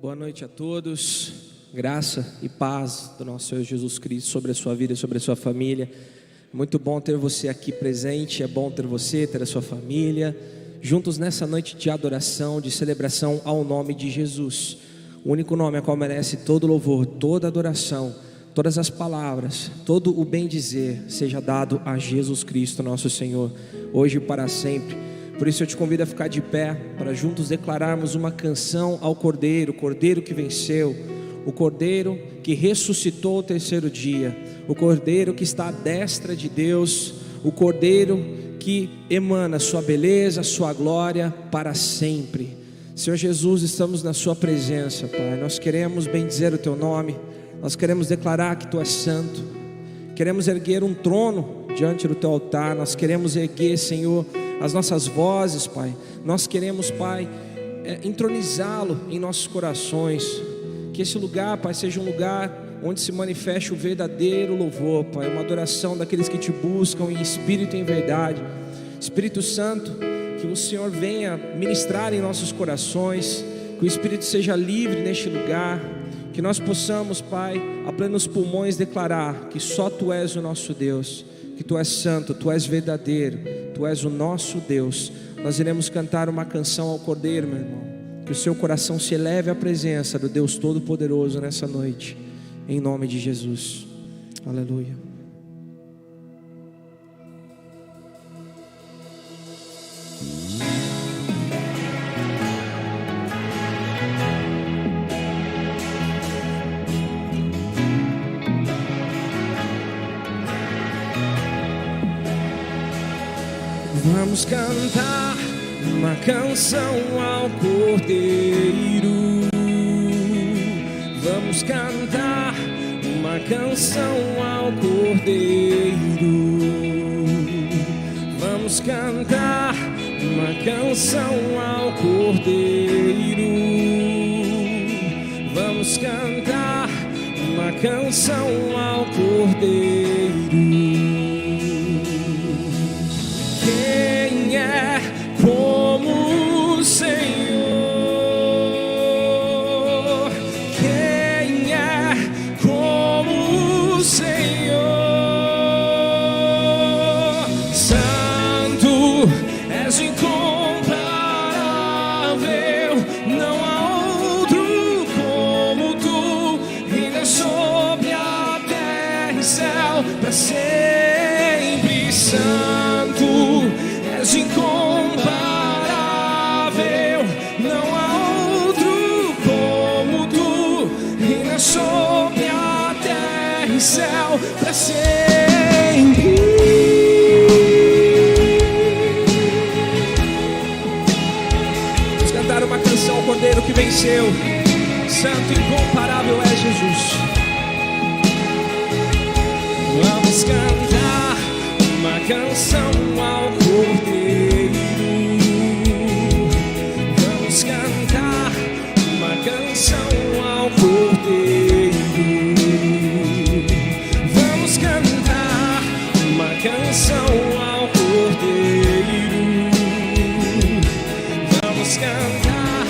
Boa noite a todos, graça e paz do nosso Senhor Jesus Cristo sobre a sua vida e sobre a sua família. Muito bom ter você aqui presente, é bom ter você, ter a sua família, juntos nessa noite de adoração, de celebração ao nome de Jesus, o único nome a qual merece todo louvor, toda adoração, todas as palavras, todo o bem dizer seja dado a Jesus Cristo nosso Senhor, hoje e para sempre. Por isso eu te convido a ficar de pé, para juntos declararmos uma canção ao Cordeiro, o Cordeiro que venceu, o Cordeiro que ressuscitou o terceiro dia, o Cordeiro que está à destra de Deus, o Cordeiro que emana sua beleza, sua glória para sempre. Senhor Jesus, estamos na sua presença, Pai, nós queremos bendizer o teu nome, nós queremos declarar que tu és santo, queremos erguer um trono diante do teu altar, nós queremos erguer, Senhor, as nossas vozes, Pai, nós queremos, Pai, entronizá-lo em nossos corações, que esse lugar, Pai, seja um lugar onde se manifeste o verdadeiro louvor, Pai, uma adoração daqueles que te buscam em espírito e em verdade. Espírito Santo, que o Senhor venha ministrar em nossos corações, que o Espírito seja livre neste lugar, que nós possamos, Pai, a plenos pulmões declarar que só Tu és o nosso Deus, que Tu és santo, Tu és verdadeiro, Tu és o nosso Deus. Nós iremos cantar uma canção ao Cordeiro, meu irmão, que o seu coração se eleve à presença do Deus Todo-Poderoso nessa noite, em nome de Jesus, aleluia. Vamos cantar uma canção ao Cordeiro. Vamos cantar uma canção ao Cordeiro. Vamos cantar uma canção ao Cordeiro. Vamos cantar uma canção ao Cordeiro. Quem é como o Senhor? Quem é como o Senhor? Santo, és incomparável, não há outro como tu, reina sobre a terra e céu para sempre. Santo, és incomparável, não há outro como tu, reina sobre a terra e céu para sempre. Vamos cantar uma canção ao Cordeiro que venceu. Santo e incomparável é Jesus. Vamos cantar uma canção ao Cordeiro. Vamos cantar uma canção ao Cordeiro. Vamos cantar uma canção ao Cordeiro. Vamos cantar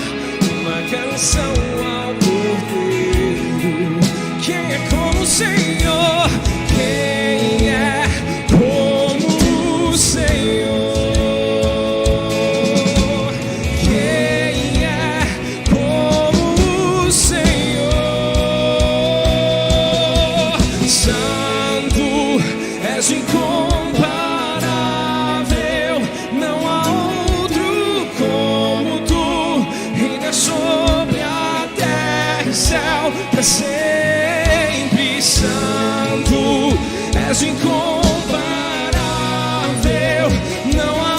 uma canção ao Cordeiro. Quem é como o Senhor? Quem é como o Senhor? Quem é como o Senhor? Santo, és incomparável, não há outro como tu, reina sobre a terra e céu para sempre. Santo, és incomparável, não há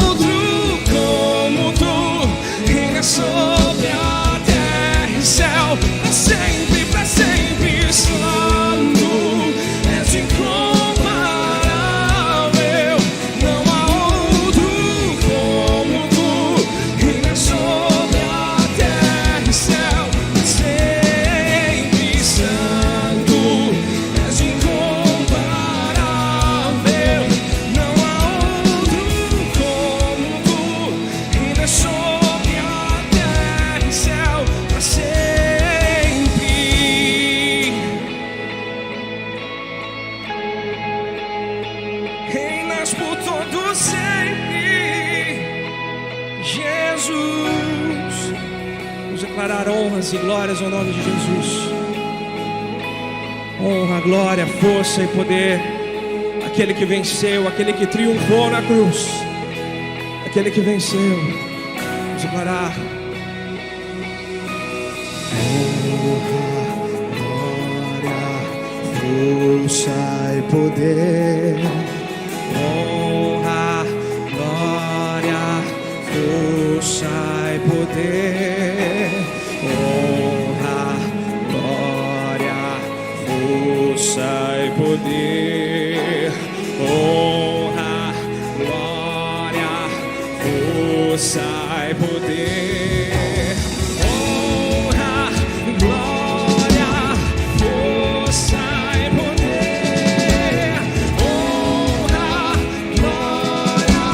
outro como tu, reina sobre a terra e céu para sempre, para sempre. Santo, és incomparável, não há outro como tu, reina sobre a terra e céu para sempre. Santo, és incomparável. honras e glórias ao nome de Jesus. Honra, glória, força e poder, aquele que venceu, aquele que triunfou na cruz, aquele que venceu. Vamos declarar. Força e poder, Honra, glória, força e poder. Honra, glória, força e poder. Honra, glória, força e poder. Honra, glória, força e poder. Honra, glória,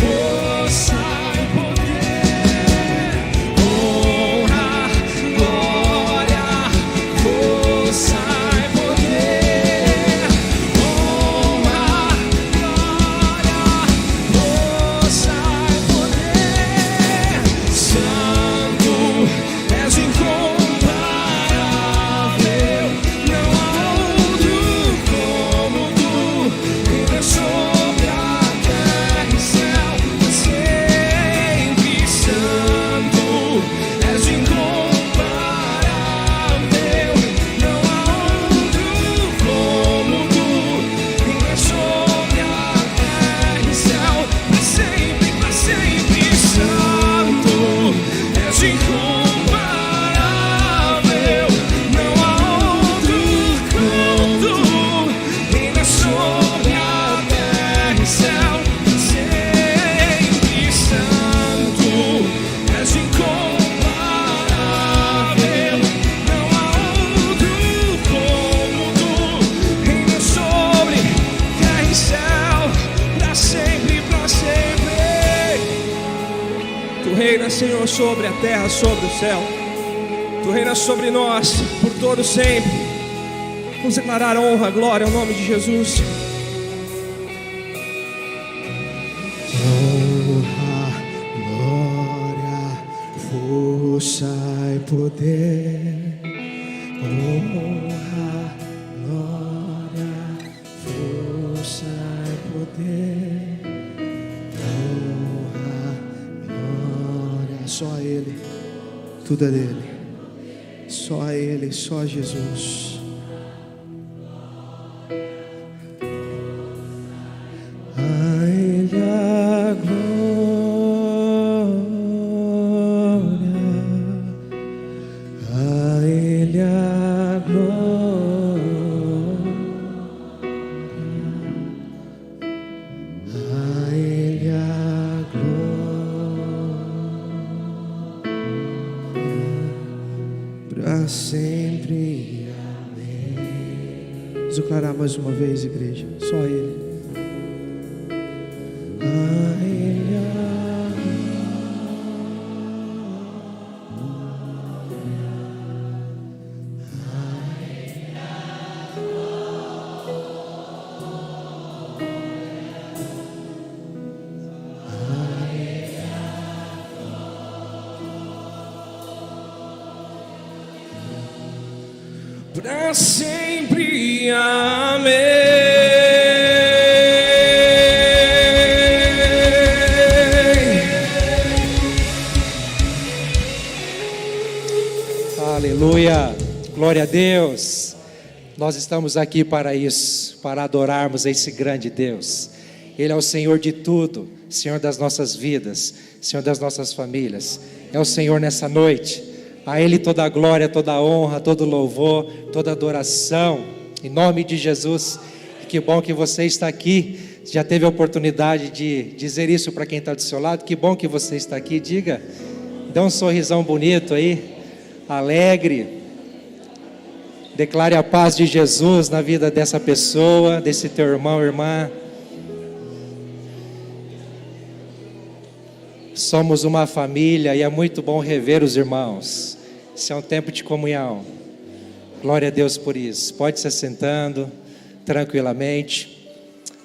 força e poder. Honra, glória, força e poder. Honra, glória, força e poder. Santo és incomparável, não há outro como tu. Reina sobre a terra e céu, sempre santo és incomparável, não há outro como tu. Reina sobre a terra e céu, para sempre, santo és incomparável, não há outro como tu. Reina sobre a terra e céu, sempre santo és incomparável, não há outro como tu. Reina sobre terra e céu, para sempre, para sempre. Tu reinas, Senhor, sobre a terra, sobre o céu. Tu reinas sobre nós por todo sempre. Vamos declarar honra, glória ao nome de Jesus. honra, glória, força e poder. Honra, glória, força e poder. Honra, glória, só a Ele, tudo é dele. Só a Ele, só a Jesus. A Ele a glória, a Ele a glória, a Ele a glória, para sempre. Amém. Vamos declarar mais uma vez, igreja. Só a Ele. A Ele a Para sempre, amém. Aleluia, glória a Deus. Nós estamos aqui para isso, para adorarmos esse grande Deus. Ele é o Senhor de tudo, Senhor das nossas vidas, Senhor das nossas famílias. É o Senhor nessa noite. A Ele toda a glória, toda a honra, todo o louvor, toda a adoração, em nome de Jesus. E que bom que você está aqui. Já teve a oportunidade de dizer isso para quem está do seu lado? Que bom que você está aqui. Diga, dá um sorrisão bonito aí, alegre. Declare a paz de Jesus na vida dessa pessoa, desse teu irmão, irmã. Somos uma família e é muito bom rever os irmãos. Isso é um tempo de comunhão. Glória a Deus por isso. Pode se assentando tranquilamente.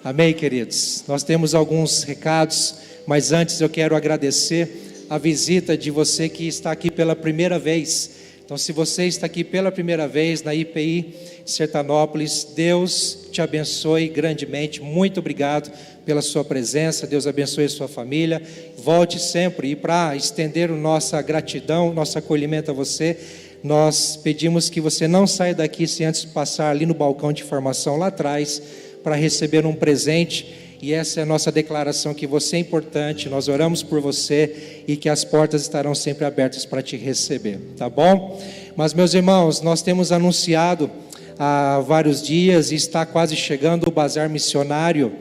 Amém, queridos? Nós temos alguns recados, mas antes eu quero agradecer a visita de você que está aqui pela primeira vez. Então, se você está aqui pela primeira vez na IPI Sertanópolis, Deus te abençoe grandemente. Muito obrigado pela sua presença. Deus abençoe a sua família. Volte sempre. E para estender nossa gratidão, nosso acolhimento a você, nós pedimos que você não saia daqui sem antes passar ali no balcão de informação lá atrás para receber um presente. E essa é a nossa declaração, que você é importante, nós oramos por você e que as portas estarão sempre abertas para te receber, tá bom? Mas, meus irmãos, nós temos anunciado há vários dias e está quase chegando o Bazar Missionário,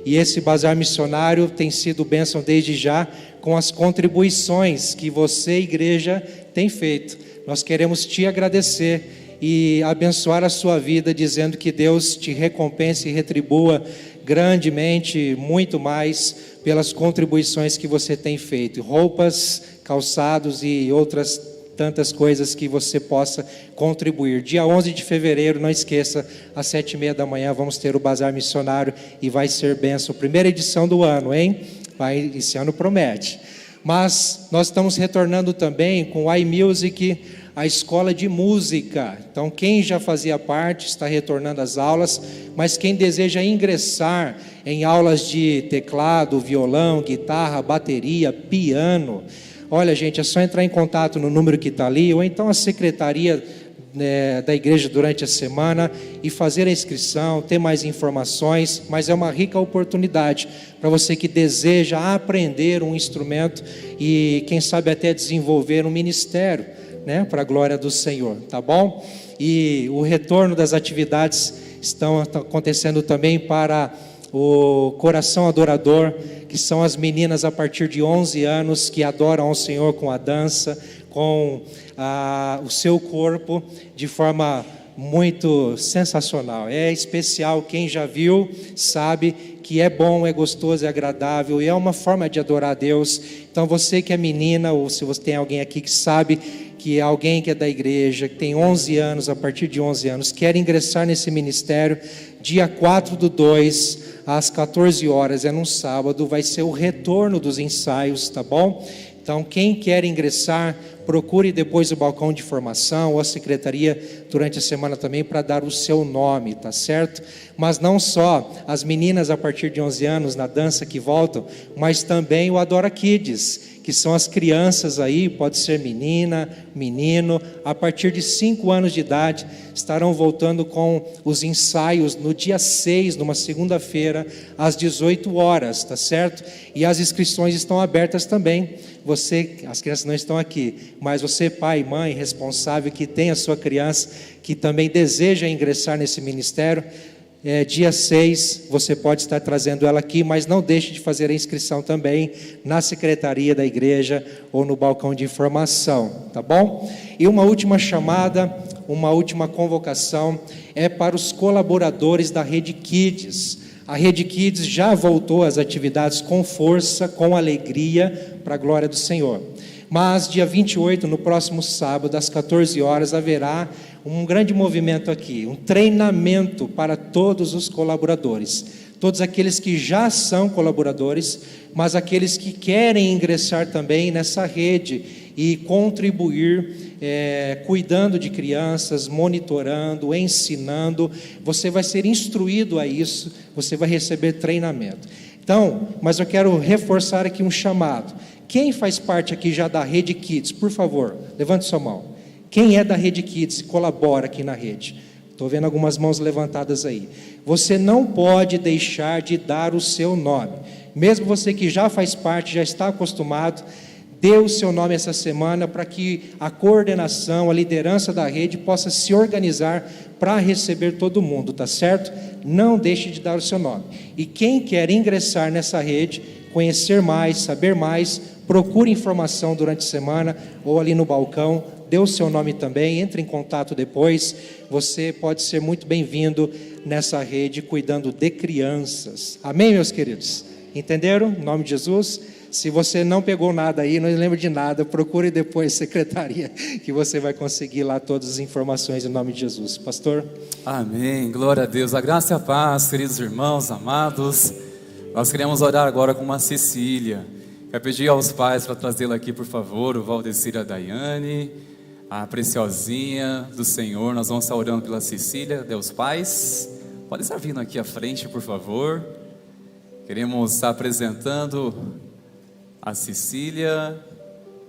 e esse Bazar Missionário tem sido bênção desde já com as contribuições que você, igreja, tem feito. Nós queremos te agradecer e abençoar a sua vida, dizendo que Deus te recompense e retribua grandemente, muito mais, pelas contribuições que você tem feito, roupas, calçados e outras tantas coisas que você possa contribuir. Dia 11 de fevereiro, não esqueça, às 7h30 da manhã, vamos ter o Bazar Missionário e vai ser bênção, primeira edição do ano, hein? Esse ano promete. Mas nós estamos retornando também com o iMusic, a escola de música. Então, quem já fazia parte está retornando às aulas, mas quem deseja ingressar em aulas de teclado, violão, guitarra, bateria, piano, olha, gente, é só entrar em contato no número que está ali, ou então a secretaria da igreja durante a semana e fazer a inscrição, ter mais informações. Mas é uma rica oportunidade para você que deseja aprender um instrumento e quem sabe até desenvolver um ministério, para a glória do Senhor, tá bom? E o retorno das atividades estão acontecendo também para o Coração Adorador, que são as meninas a partir de 11 anos que adoram ao Senhor com a dança, com o seu corpo, de forma muito sensacional. É especial, quem já viu sabe que é bom, é gostoso, é agradável e é uma forma de adorar a Deus. Então, você que é menina, ou se você tem alguém aqui que sabe que é alguém que é da igreja, que tem 11 anos, a partir de 11 anos, quer ingressar nesse ministério, dia 4/2, às 14 horas, é num sábado, vai ser o retorno dos ensaios, tá bom? Então, quem quer ingressar, procure depois o balcão de formação ou a secretaria durante a semana também para dar o seu nome, tá certo? Mas não só as meninas a partir de 11 anos na dança que voltam, mas também o Adora Kids, que são as crianças aí, pode ser menina, menino, a partir de 5 anos de idade, estarão voltando com os ensaios no dia 6, numa segunda-feira, às 18 horas, tá certo? E as inscrições estão abertas também. Você, as crianças não estão aqui, mas você, pai e mãe, responsável, que tem a sua criança, que também deseja ingressar nesse ministério, dia 6, você pode estar trazendo ela aqui, mas não deixe de fazer a inscrição também na secretaria da igreja ou no balcão de informação, tá bom? E uma última chamada, uma última convocação é para os colaboradores da Rede Kids. A Rede Kids já voltou às atividades com força, com alegria, para a glória do Senhor. Mas dia 28, no próximo sábado, às 14 horas, haverá um grande movimento aqui, um treinamento para todos os colaboradores, todos aqueles que já são colaboradores, mas aqueles que querem ingressar também nessa rede e contribuir, cuidando de crianças, monitorando, ensinando. Você vai ser instruído a isso, você vai receber treinamento. Então, mas eu quero reforçar aqui um chamado. Quem faz parte aqui já da Rede Kids, por favor, levante sua mão. Quem é da Rede Kids e colabora aqui na rede? Estou vendo algumas mãos levantadas aí. Você não pode deixar de dar o seu nome. Mesmo você que já faz parte, já está acostumado, dê o seu nome essa semana para que a coordenação, a liderança da rede possa se organizar para receber todo mundo, tá certo? Não deixe de dar o seu nome. E quem quer ingressar nessa rede, conhecer mais, saber mais, procure informação durante a semana ou ali no balcão, dê o seu nome também, entre em contato depois. Você pode ser muito bem-vindo nessa rede cuidando de crianças. Amém, meus queridos? Entenderam? Em nome de Jesus. Se você não pegou nada aí, não lembra de nada, procure depois a secretaria, que você vai conseguir lá todas as informações em nome de Jesus. Pastor? Amém, glória a Deus. A graça e a paz, queridos irmãos, amados. Nós queremos orar agora com uma Cecília. Quero pedir aos pais para trazê-la aqui, por favor, o Valdecir e a Daiane, a preciosinha do Senhor. Nós vamos estar orando pela Cecília. Deus pais, pode estar vindo aqui à frente, por favor. Queremos estar apresentando a Cecília,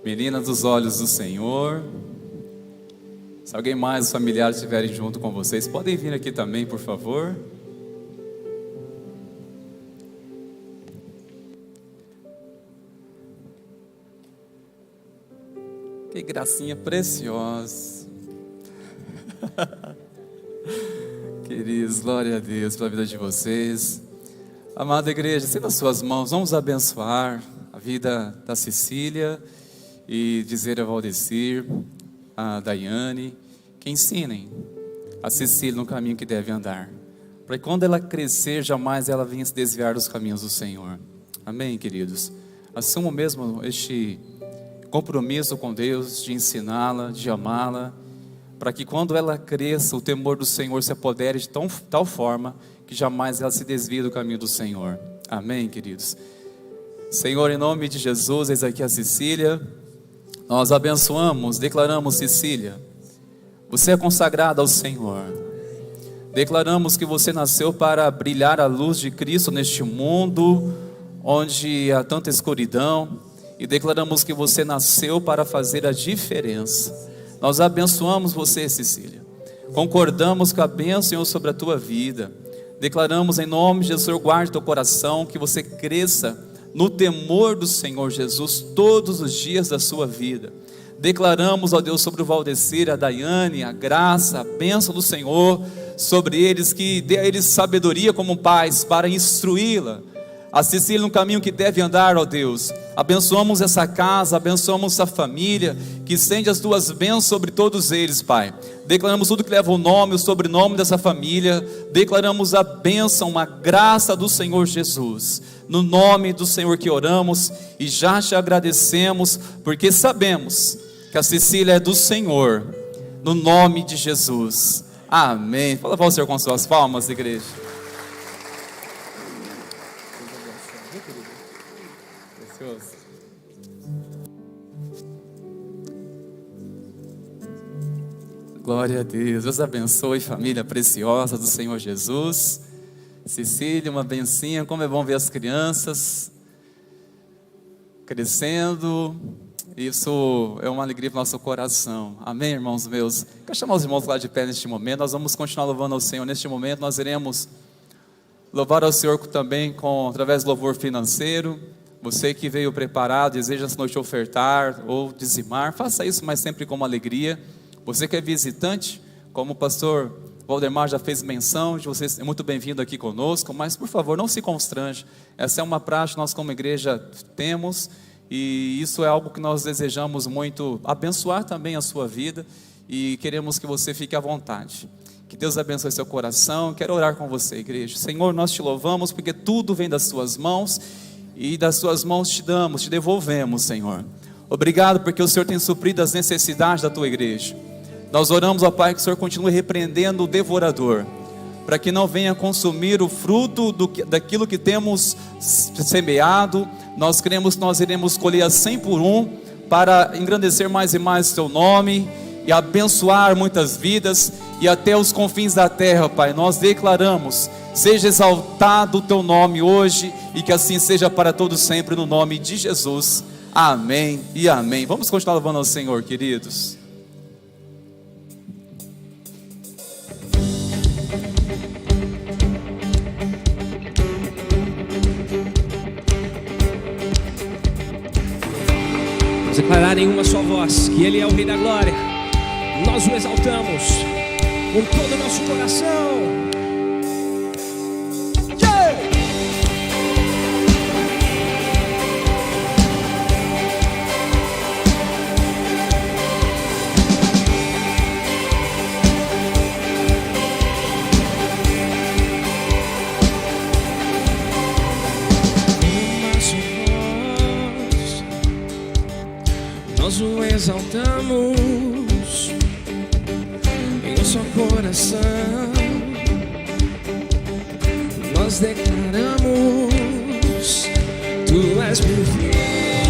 menina dos olhos do Senhor. Se alguém mais, os familiares estiverem junto com vocês, podem vir aqui também, por favor. Que gracinha preciosa. Queridos, glória a Deus pela vida de vocês. Amada igreja, estenda as suas mãos, vamos abençoar a vida da Cecília e dizer a Valdecir, a Daiane, que ensinem a Cecília no caminho que deve andar, para que quando ela crescer, jamais ela venha se desviar dos caminhos do Senhor. Amém, queridos? Assumam mesmo este compromisso com Deus, de ensiná-la, de amá-la, para que quando ela cresça, o temor do Senhor se apodere de tal forma que jamais ela se desvie do caminho do Senhor. Amém, queridos? Senhor, em nome de Jesus, eis aqui a Cecília. Nós abençoamos, declaramos, Cecília, você é consagrada ao Senhor. Declaramos que você nasceu para brilhar a luz de Cristo neste mundo, onde há tanta escuridão. E declaramos que você nasceu para fazer a diferença. Nós abençoamos você, Cecília. Concordamos com a bênção, Senhor, sobre a tua vida. Declaramos em nome de Jesus, Senhor, guarde teu coração, que você cresça no temor do Senhor Jesus todos os dias da sua vida. Declaramos, ó Deus, sobre o Valdecir, a Daiane, a graça, a bênção do Senhor sobre eles, que dê a eles sabedoria como pais para instruí-la, a Cecília no caminho que deve andar, ó Deus. Abençoamos essa casa, abençoamos essa família, que estende as tuas bênçãos sobre todos eles, Pai. Declaramos tudo que leva o nome, o sobrenome dessa família. Declaramos a bênção, a graça do Senhor Jesus. No nome do Senhor que oramos e já te agradecemos, porque sabemos que a Cecília é do Senhor. No nome de Jesus. Amém. Fala para o Senhor com suas palmas, igreja. Glória a Deus. Deus abençoe, família preciosa do Senhor Jesus. Cecília, uma bencinha. Como é bom ver as crianças crescendo. Isso é uma alegria para o nosso coração. Amém, irmãos meus? Quero chamar os irmãos lá de pé neste momento. Nós vamos continuar louvando ao Senhor neste momento. Nós iremos louvar ao Senhor também através do louvor financeiro. Você que veio preparado, deseja essa noite ofertar ou dizimar, faça isso, mas sempre com uma alegria. Você que é visitante, como o pastor Valdemar já fez menção, de você é muito bem-vindo aqui conosco, mas por favor, não se constrange. Essa é uma prática que nós como igreja temos, e isso é algo que nós desejamos muito abençoar também a sua vida, e queremos que você fique à vontade. Que Deus abençoe seu coração. Quero orar com você, igreja. Senhor, nós te louvamos porque tudo vem das suas mãos, e das suas mãos te damos, te devolvemos, Senhor. Obrigado porque o Senhor tem suprido as necessidades da tua igreja. Nós oramos, ó Pai, que o Senhor continue repreendendo o devorador, para que não venha consumir o fruto daquilo que temos semeado. Nós cremos que nós iremos colher a 100 por 1, para engrandecer mais e mais o teu nome, e abençoar muitas vidas, e até os confins da terra, Pai. Nós declaramos, seja exaltado o teu nome hoje, e que assim seja para todos sempre, no nome de Jesus. Amém e amém. Vamos continuar louvando ao Senhor, queridos. Declarar em uma só voz que Ele é o Rei da Glória. Nós o exaltamos com todo o nosso coração. Nós o exaltamos em um só coração. Nós declaramos: Tu és perfeito.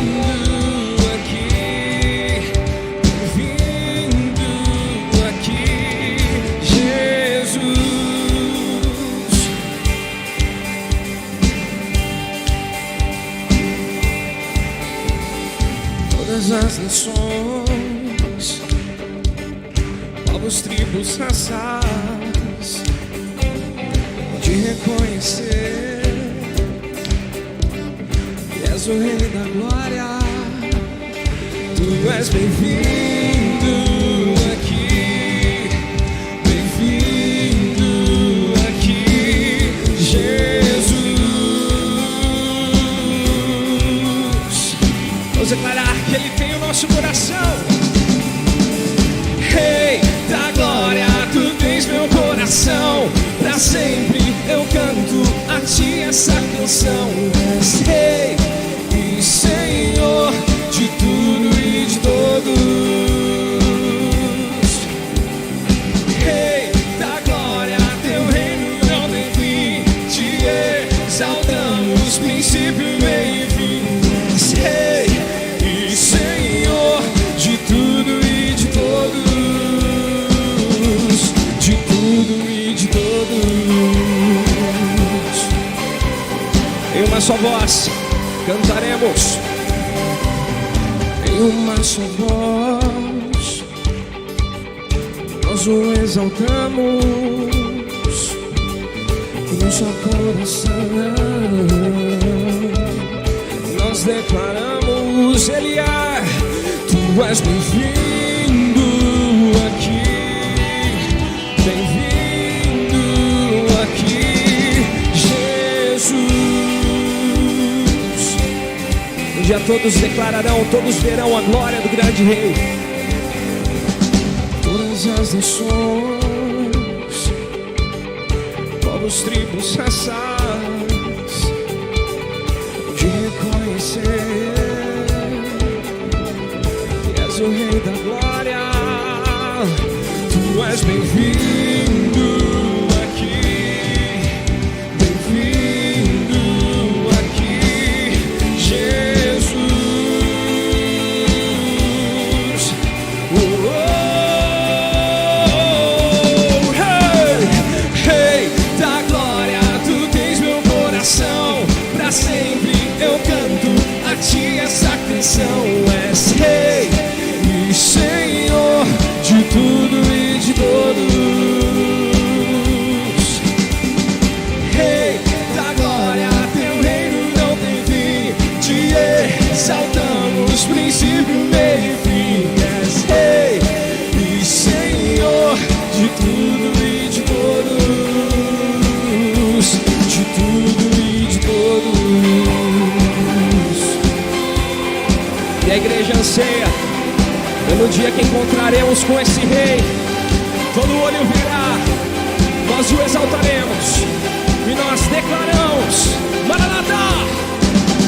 povos, tribos, raças, pode reconhecer que és o Rei da Glória. Tu és bem-vindo aqui, bem-vindo aqui, Jesus. Vamos declarar que Ele tem o nosso coração. Rei da glória, tu tens meu coração. Pra sempre eu canto a ti essa canção. És Rei e Senhor de tudo e de todos. Rei da glória, teu reino não tem fim. Te exaltamos, princípio, meio e fim. És Rei e Senhor de tudo e de todos. De tudo e de todos. Em uma só voz cantaremos. Em uma só voz nós o exaltamos. Em um só coração nós declaramos: Ele é, tu és bem-vindo aqui, bem-vindo aqui, Jesus. Um dia todos declararão, todos verão a glória do grande Rei. Todas as nações, povos, tribos, raças, de reconhecer que és o Rei da Glória. Tu és bem-vindo aqui, bem-vindo aqui, Jesus. Oh, oh, oh. Hey, Rei da glória, tu tens meu coração. Pra sempre eu canto a ti essa canção. És Rei e Senhor de tudo e de todos. Rei da glória, teu reino não tem fim. Te exaltamos, princípio, meio e fim. És Rei e Senhor de tudo e de todos. De tudo e de todos. E a igreja anseia pelo dia que encontraremos com esse Rei. Todo olho virá, nós o exaltaremos e nós declaramos: Maranata,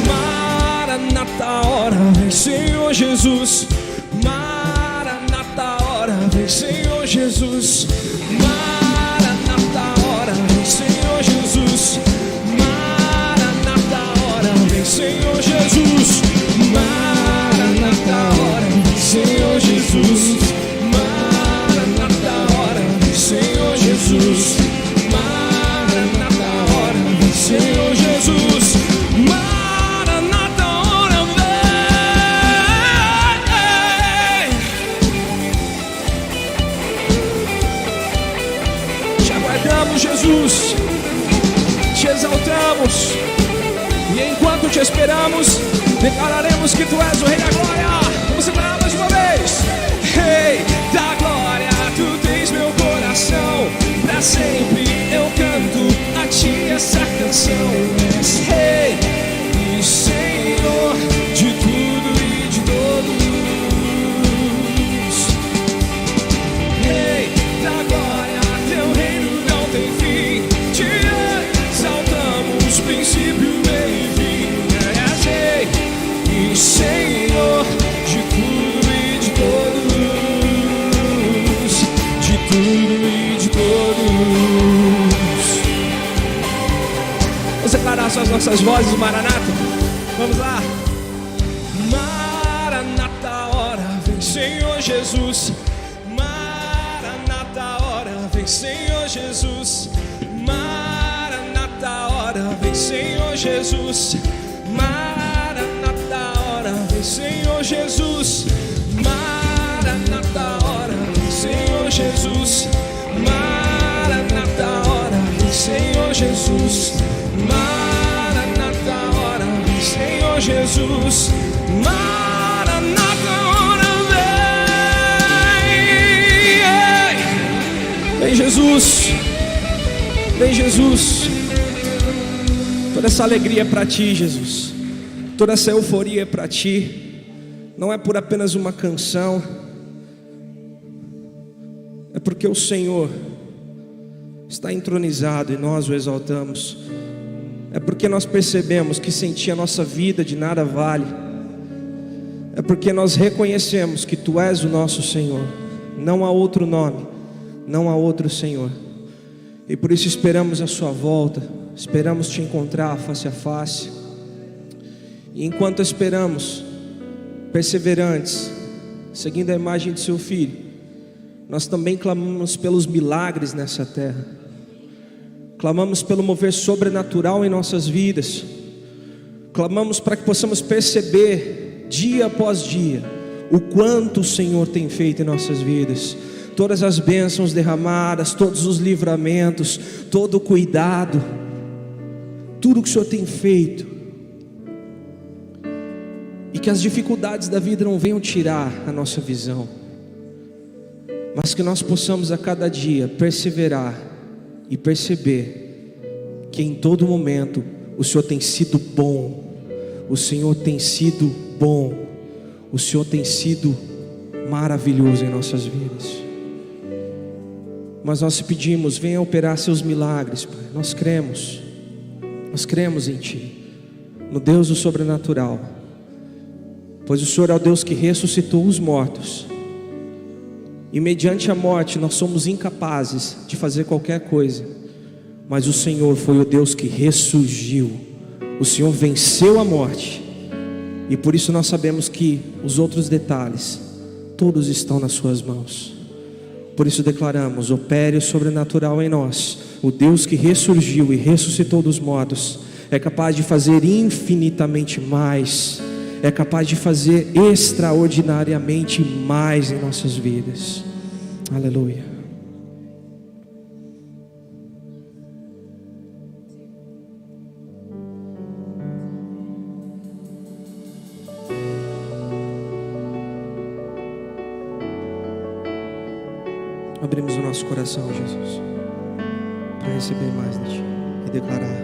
Maranata, hora vem Senhor Jesus. Maranata, hora vem Senhor Jesus. Maranata, hora vem Senhor Jesus. Maranata, hora vem Senhor Jesus. Maranata, hora vem Senhor Jesus. Maranata, hora vem Senhor Jesus. Maranata, hora vem Senhor Jesus. Maranata, hora vem. Te aguardamos, Jesus. Te exaltamos. E enquanto te esperamos, declararemos que tu és o Rei da Glória. Vamos declarar mais uma vez. Rei da Glória, tu tens meu coração. Pra sempre eu canto a ti essa canção. És Rei e Senhor de tudo e de todos. Rei da Glória, teu reino não tem fim. Te exaltamos, princípio, meio e fim. És Rei e Senhor de tudo e de todos. De tudo e de todos. Vamos declarar só as nossas vozes, Maranata. Vamos lá. Maranata, hora vem Senhor Jesus. Maranata, hora vem Senhor Jesus. Maranata, hora vem Senhor Jesus. Maranata, hora vem Senhor Jesus. Maranata, hora vem Senhor Jesus. Maranata, hora vem, Senhor Jesus. Maranata, hora vem, Senhor Jesus. Maranata, hora vem. Vem Jesus, vem Jesus. Toda essa alegria é para Ti, Jesus. Toda essa euforia é para Ti. Não é por apenas uma canção, é porque o Senhor está entronizado e nós o exaltamos. É porque nós percebemos que sem Ti a nossa vida de nada vale. É porque nós reconhecemos que Tu és o nosso Senhor. Não há outro nome, não há outro Senhor. E por isso esperamos a Sua volta, esperamos Te encontrar face a face. E enquanto esperamos, perseverantes, seguindo a imagem de Seu Filho, nós também clamamos pelos milagres nessa terra. Clamamos pelo mover sobrenatural em nossas vidas. Clamamos para que possamos perceber dia após dia o quanto o Senhor tem feito em nossas vidas. Todas as bênçãos derramadas, todos os livramentos, todo o cuidado, tudo que o Senhor tem feito. E que as dificuldades da vida não venham tirar a nossa visão, mas que nós possamos a cada dia perseverar e perceber que em todo momento o Senhor tem sido bom. O Senhor tem sido bom. O Senhor tem sido maravilhoso em nossas vidas. Mas nós te pedimos, venha operar seus milagres, Pai. Nós cremos em Ti, no Deus do sobrenatural, pois o Senhor é o Deus que ressuscitou os mortos. E mediante a morte nós somos incapazes de fazer qualquer coisa, mas o Senhor foi o Deus que ressurgiu. O Senhor venceu a morte, e por isso nós sabemos que os outros detalhes todos estão nas Suas mãos. Por isso declaramos: opere o sobrenatural em nós. O Deus que ressurgiu e ressuscitou dos mortos é capaz de fazer infinitamente mais, é capaz de fazer extraordinariamente mais em nossas vidas. Aleluia. Abrimos o nosso coração, Jesus, para receber mais de Ti e declarar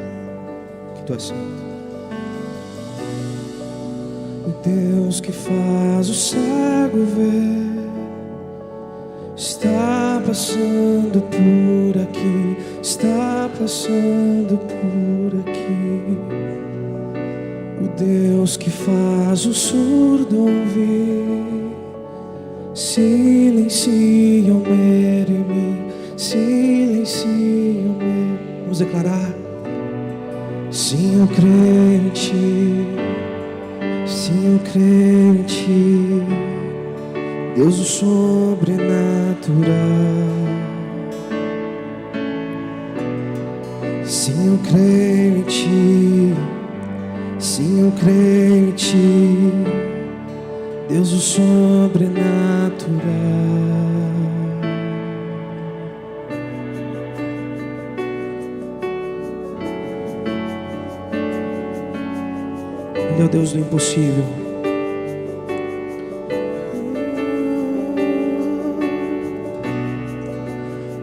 que Tu és santo. O Deus que faz o cego ver está passando por aqui, está passando por aqui. O Deus que faz o surdo ouvir silencia o medo em mim, silencia o medo. Vamos declarar: sim, eu creio em Ti. Sim, eu creio em Ti, Deus do sobrenatural. Sim, eu creio em Ti. Sim, eu creio em Ti, Deus do sobrenatural. Ele é o Deus do impossível.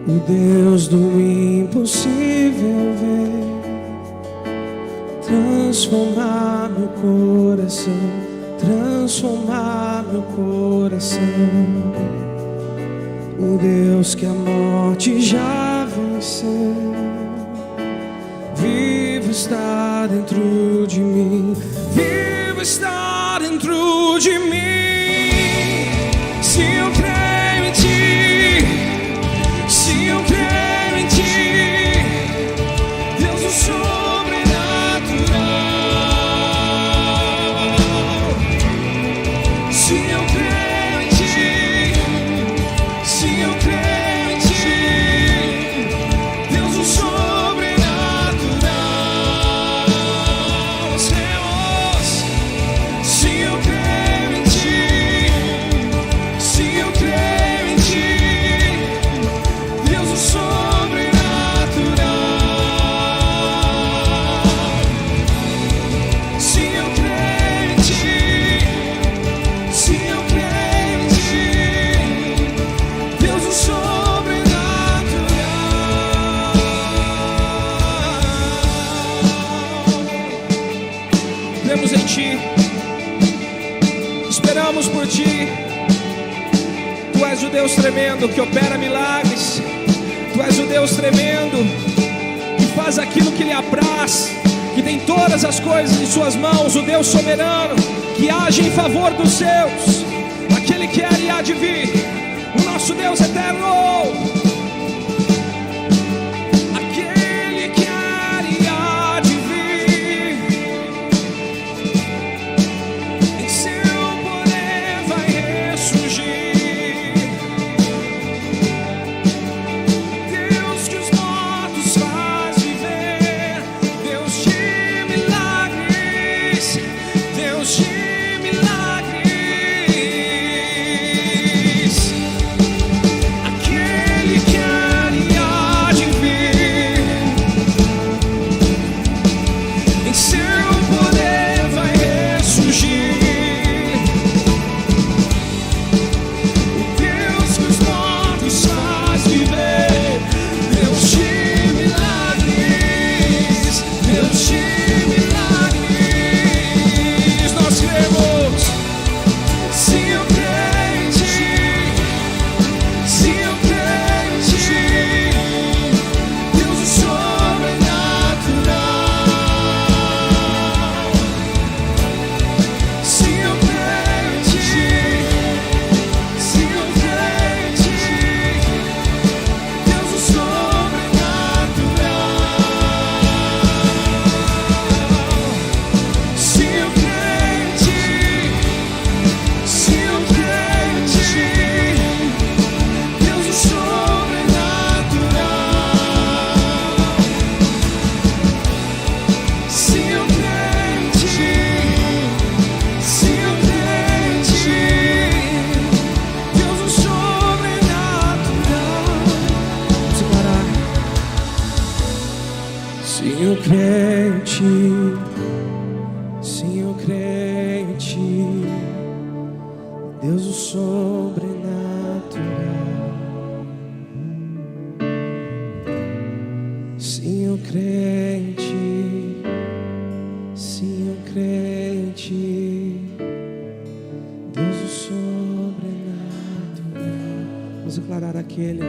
O Deus do impossível vem transformar meu coração, transformar meu coração. O Deus que a morte já venceu, vivo está dentro de mim, vivo está dentro de mim. Se eu creio em Ti, se eu creio em Ti, Deus do sobrenatural. Se eu creio em Ti, se eu creio em Ti, Deus do sobrenatural. Se eu creio em Ti, tremendo que opera milagres. Tu és o Deus tremendo que faz aquilo que lhe apraz, que tem todas as coisas em suas mãos. O Deus soberano que age em favor dos seus, aquele que era e há de vir, o nosso Deus eterno. Aquele que era e há de vir, em seu poder vai ressurgir. Deus que os mortos faz viver, Deus de milagres, Deus de milagres. Aquele que era e há de vir, em seu poder vai ressurgir. O Deus que os mortos faz viver, Deus de milagres, Deus de milagres. Nós cremos, se eu crente, se eu crente, Deus o sobrenatural. Se eu crente, se eu crente, Deus o sobrenatural. Se eu crente, se eu crente, Deus o sobrenatural. Se eu crente, se eu crente, Deus o sobrenatural. Vamos parar. Se eu crente, se eu crente, Deus o sobrenatural. Se eu crente, se eu crente, Deus o sobrenatural. Vamos declarar aquele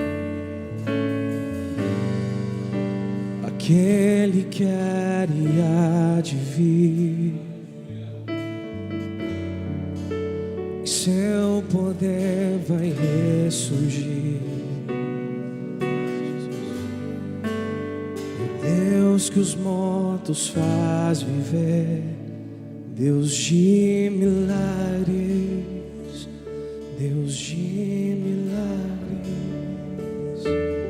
que era e há de vir, em seu poder vai ressurgir. O Deus que os mortos faz viver, Deus de milagres, Deus de milagres.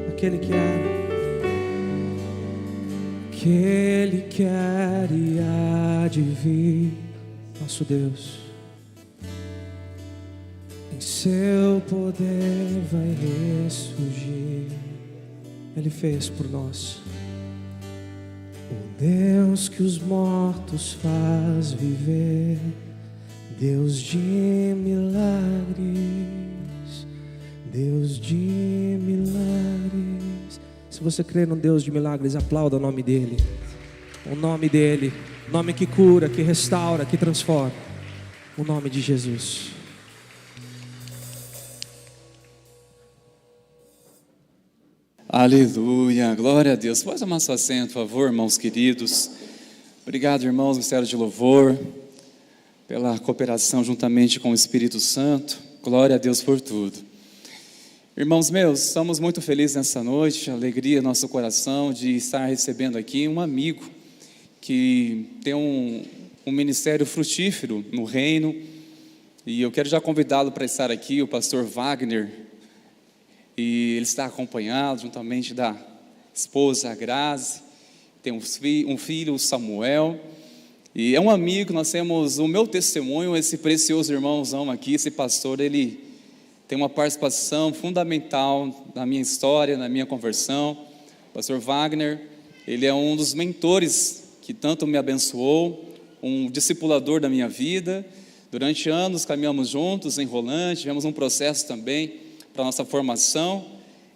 Aquele que era, aquele que era e há de vir, nosso Deus, em seu poder vai ressurgir. Ele fez por nós. O Deus que os mortos faz viver, Deus de milagres, Deus de milagres. Se você crê no Deus de milagres, aplauda o nome dele. O nome dele, nome que cura, que restaura, que transforma. O nome de Jesus. Aleluia, glória a Deus. Pode tomar seu assento, por favor, irmãos queridos. Obrigado, irmãos, Ministério de Louvor, pela cooperação juntamente com o Espírito Santo. Glória a Deus por tudo. Irmãos meus, estamos muito felizes nessa noite, alegria no nosso coração de estar recebendo aqui um amigo que tem um ministério frutífero no reino, e eu quero já convidá-lo para estar aqui, o pastor Wagner, e ele está acompanhado juntamente da esposa, a Grazi, tem um filho, o Samuel, e é um amigo. Nós temos o meu testemunho, esse precioso irmãozão aqui, esse pastor, ele tem uma participação fundamental na minha história, na minha conversão. O pastor Wagner, ele é um dos mentores que tanto me abençoou, um discipulador da minha vida. Durante anos caminhamos juntos em Rolante, tivemos um processo também para a nossa formação,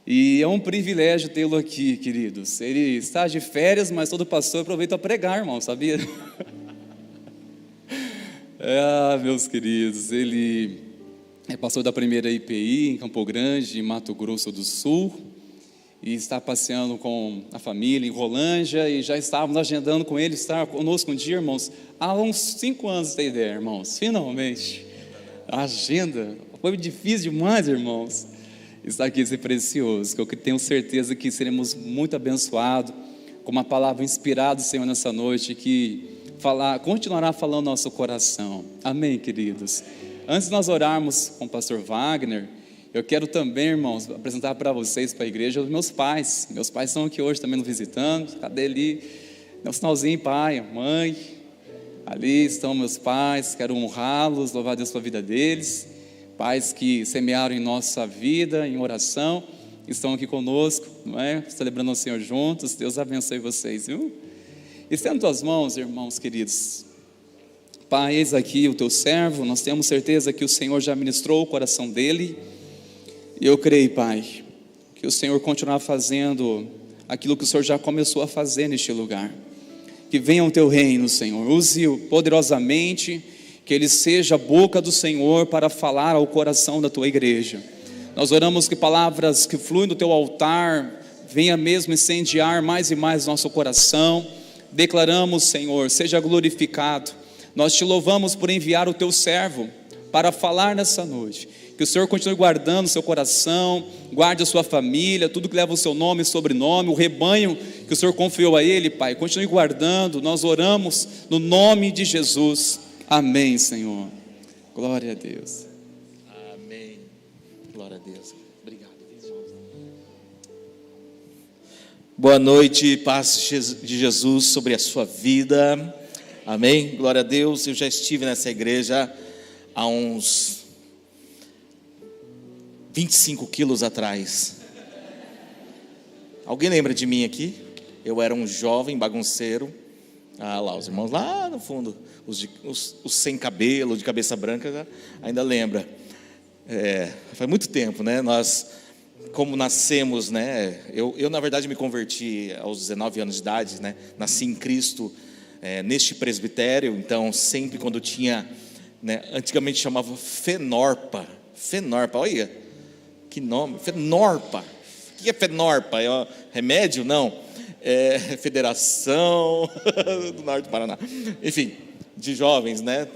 e é um privilégio tê-lo aqui, queridos. Ele está de férias, mas todo pastor aproveita para pregar, irmão, sabia? Meus queridos, ele é pastor da primeira IPI em Campo Grande, em Mato Grosso do Sul, e está passeando com a família em Rolândia, e já estávamos agendando com ele estar conosco um dia, irmãos, há uns 5 anos, tem ideia, irmãos, finalmente, a agenda, foi difícil demais, irmãos, estar aqui, ser precioso, que eu tenho certeza que seremos muito abençoados, com uma palavra inspirada, Senhor, nessa noite, que continuará falando no nosso coração, amém, queridos? Antes de nós orarmos com o pastor Wagner, eu quero também, irmãos, apresentar para vocês, para a igreja, os meus pais. Meus pais estão aqui hoje também nos visitando. Cadê ali? Dá um sinalzinho, pai, mãe. Ali estão meus pais, quero honrá-los, louvar a Deus pela vida deles. Pais que semearam em nossa vida, em oração, estão aqui conosco, não é? Celebrando o Senhor juntos. Deus abençoe vocês, viu? Estenda tuas mãos, irmãos queridos. Pai, eis aqui o teu servo, nós temos certeza que o Senhor já ministrou o coração dele. E eu creio, Pai, que o Senhor continuará fazendo aquilo que o Senhor já começou a fazer neste lugar. Que venha o teu reino, Senhor, use-o poderosamente, que ele seja a boca do Senhor para falar ao coração da tua igreja. Nós oramos que palavras que fluem do teu altar venha mesmo incendiar mais e mais nosso coração. Declaramos, Senhor, seja glorificado. Nós te louvamos por enviar o teu servo para falar nessa noite. Que o Senhor continue guardando o seu coração, guarde a sua família, tudo que leva o seu nome e sobrenome, o rebanho que o Senhor confiou a ele, Pai, continue guardando. Nós oramos no nome de Jesus, amém, Senhor, glória a Deus. Amém, glória a Deus, obrigado. Boa noite, paz de Jesus sobre a sua vida, amém, glória a Deus. Eu já estive nessa igreja há uns 25 quilos atrás. Alguém lembra de mim aqui? Eu era um jovem bagunceiro. Ah, lá, os irmãos lá no fundo, os sem cabelo, de cabeça branca, ainda lembra. Faz muito tempo, né? Nós, como nascemos, né? Eu na verdade me converti aos 19 anos de idade, né? Nasci em Cristo, neste presbitério. Então sempre quando tinha, né? Antigamente chamava Fenorpa, olha. Que nome? Fenorpa. O que é Fenorpa? É remédio? Não. É Federação do Norte do Paraná. Enfim, de jovens, né?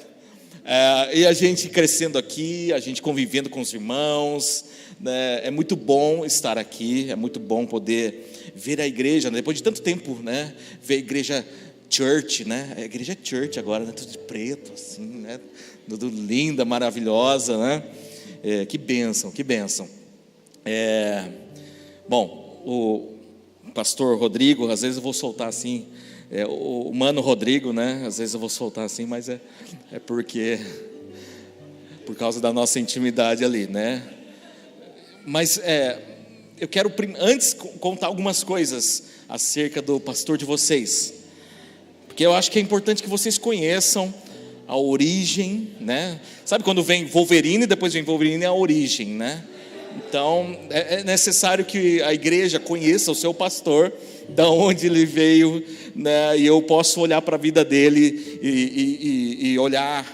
E a gente crescendo aqui, a gente convivendo com os irmãos, né? É muito bom estar aqui, é muito bom poder ver a igreja, né? Depois de tanto tempo, né? Ver a igreja church, né? A igreja é church agora, né? Tudo de preto, assim, né? Tudo linda, maravilhosa, né? Que bênção, que bênção. Bom, o pastor Rodrigo, às vezes eu vou soltar assim, o mano Rodrigo, né? Às vezes eu vou soltar assim, mas é porque por causa da nossa intimidade ali, né? Mas eu quero antes contar algumas coisas acerca do pastor de vocês, porque eu acho que é importante que vocês conheçam a origem, né? Sabe quando vem Wolverine e depois vem Wolverine, é a origem, né? Então é necessário que a igreja conheça o seu pastor, da onde ele veio, né? E eu posso olhar para a vida dele e olhar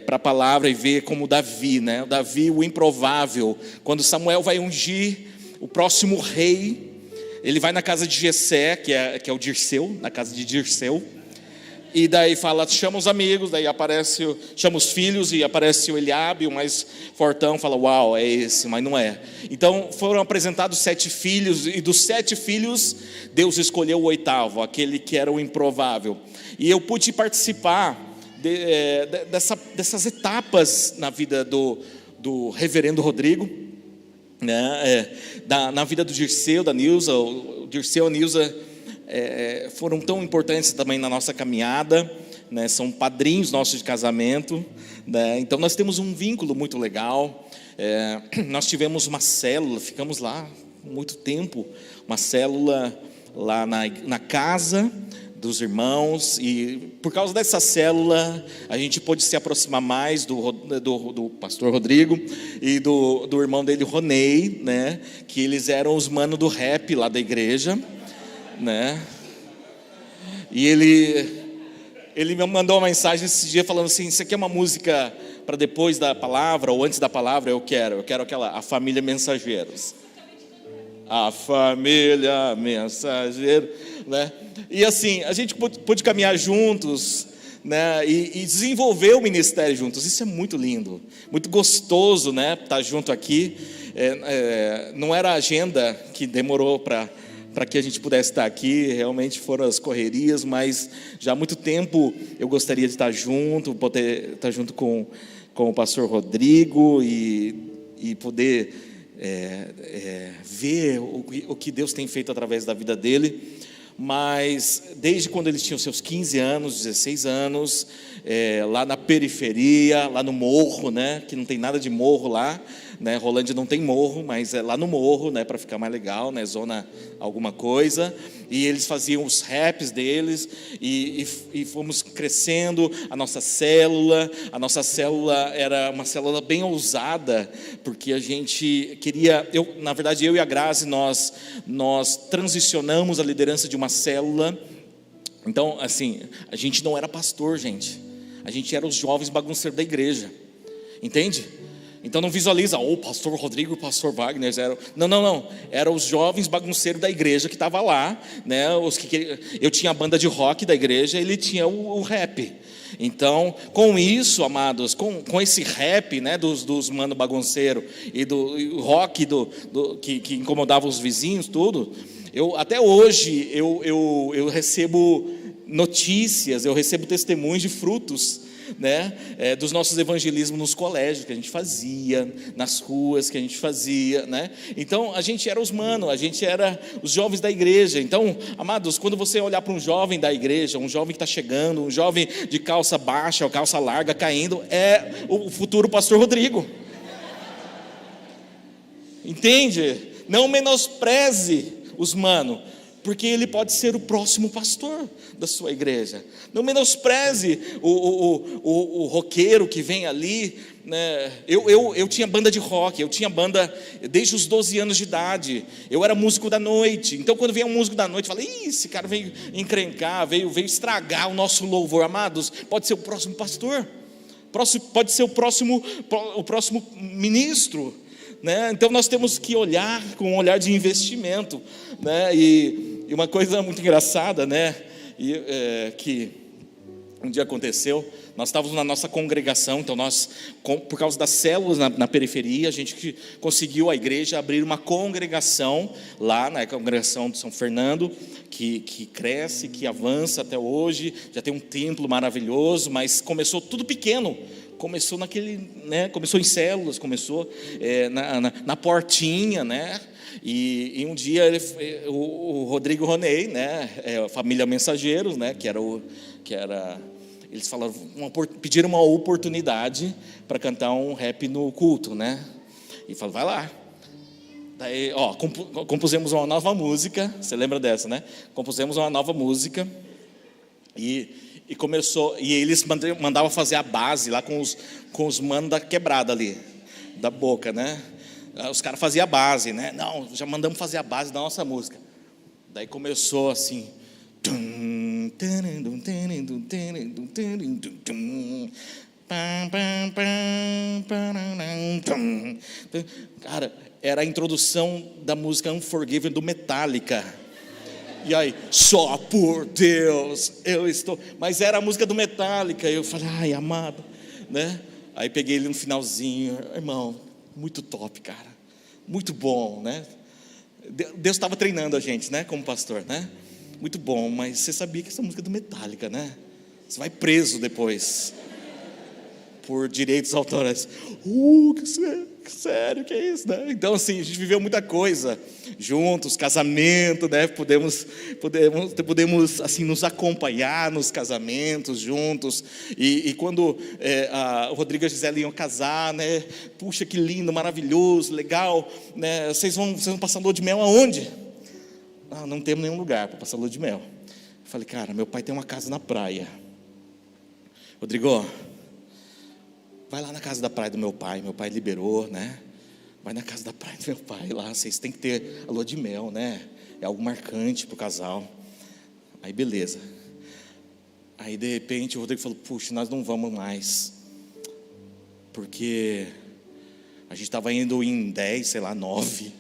para a palavra e ver como Davi, né? Davi, o improvável. Quando Samuel vai ungir o próximo rei, ele vai na casa de Jessé, que é o Dirceu, na casa de Dirceu. E daí fala, chama os amigos, daí chama os filhos e aparece o Eliabe, o mais fortão, fala, uau, é esse, mas não é. Então foram apresentados 7 filhos, e dos 7 filhos, Deus escolheu o 8º, aquele que era o improvável. E eu pude participar dessas etapas na vida do reverendo Rodrigo, né? Na vida do Dirceu, da Nilza. O Dirceu e a Nilza foram tão importantes também na nossa caminhada, né? São padrinhos nossos de casamento, né? Então nós temos um vínculo muito legal. Nós tivemos uma célula, ficamos lá muito tempo, uma célula lá na casa dos irmãos, e por causa dessa célula a gente pôde se aproximar mais do pastor Rodrigo e do irmão dele, Ronei, né? Que eles eram os manos do rap lá da igreja, né? E ele me mandou uma mensagem esse dia falando assim, isso aqui é uma música para depois da palavra ou antes da palavra, eu quero a família Mensageiros. A família Mensageiro, né? E assim, a gente pôde caminhar juntos, né? E desenvolver o ministério juntos. Isso é muito lindo, muito gostoso, né? Estar junto aqui. Não era a agenda que demorou para que a gente pudesse estar aqui, realmente foram as correrias, mas já há muito tempo eu gostaria de estar junto, poder estar junto com o pastor Rodrigo e poder ver o que Deus tem feito através da vida dele. Mas desde quando eles tinham seus 15 anos, 16 anos, lá na periferia, lá no morro, né, que não tem nada de morro lá, né, Rolândia não tem morro, mas é lá no morro, né, para ficar mais legal, né, zona alguma coisa, e eles faziam os raps deles, e fomos crescendo. A nossa célula era uma célula bem ousada, porque a gente queria, na verdade eu e a Grazi, nós transicionamos a liderança de uma célula. Então, assim, a gente não era pastor, gente, a gente era os jovens bagunceiros da igreja, entende? Então não visualiza, o pastor Rodrigo e o pastor Wagner eram... Não, eram os jovens bagunceiros da igreja que estavam lá, né? Eu tinha a banda de rock da igreja, ele tinha o rap. Então, com isso, amados, com esse rap, né, dos mano bagunceiro e do rock que incomodava os vizinhos, tudo, até hoje eu recebo notícias, eu recebo testemunhos de frutos, né, dos nossos evangelismos nos colégios que a gente fazia, nas ruas que a gente fazia, né? Então a gente era a gente era os jovens da igreja. Então, amados, quando você olhar para um jovem da igreja, um jovem que está chegando, um jovem de calça baixa ou calça larga caindo, é o futuro pastor Rodrigo. Entende? Não menospreze os manos, porque ele pode ser o próximo pastor da sua igreja. Não menospreze o roqueiro que vem ali, né? Eu tinha banda de rock, eu tinha banda desde os 12 anos de idade. Eu era músico da noite. Então quando vem um músico da noite, eu falei, esse cara veio encrencar, veio estragar o nosso louvor. Amados, pode ser o próximo pastor, pode ser o próximo ministro, né? Então nós temos que olhar com um olhar de investimento, né? E uma coisa muito engraçada, né, que um dia aconteceu, nós estávamos na nossa congregação. Então nós, por causa das células na periferia, a gente conseguiu, a igreja, abrir uma congregação lá na congregação de São Fernando, que cresce, que avança até hoje, já tem um templo maravilhoso, mas começou tudo pequeno. Começou começou em células, começou na portinha, né? E um dia o Rodrigo Ronei, né, a família Mensageiros, né, que era eles falaram, pediram uma oportunidade para cantar um rap no culto, né? E falaram, vai lá. Daí, compusemos uma nova música. Você lembra dessa, né? Compusemos uma nova música e começou, e eles mandavam fazer a base lá com os manos da quebrada ali, da boca, né? Os caras faziam a base, né? Não, já mandamos fazer a base da nossa música. Daí começou assim. Cara, era a introdução da música Unforgiven do Metallica. E aí, só por Deus eu estou. Mas era a música do Metallica. Eu falei, ai, amado, né? Aí peguei ele no finalzinho, irmão, muito top, cara, muito bom, né? Deus estava treinando a gente, né, como pastor, né? Muito bom, mas você sabia que essa música é do Metallica, né? Você vai preso depois por direitos autorais. Que sério, que é isso, né? Então, assim, a gente viveu muita coisa juntos, casamento, né? Podemos assim, nos acompanhar nos casamentos juntos. E quando o Rodrigo e a Gisele iam casar, né? Puxa, que lindo, maravilhoso, legal, né? Vocês vão passar lua de mel aonde? Não temos nenhum lugar para passar lua de mel. Eu falei, cara, meu pai tem uma casa na praia. Rodrigo, vai lá na casa da praia do meu pai liberou, né? Vai na casa da praia do meu pai lá, vocês têm que ter a lua de mel, né? É algo marcante para o casal. Aí beleza. Aí de repente o Rodrigo falou, puxa, nós não vamos mais. porque a gente estava indo em 10, sei lá, 9.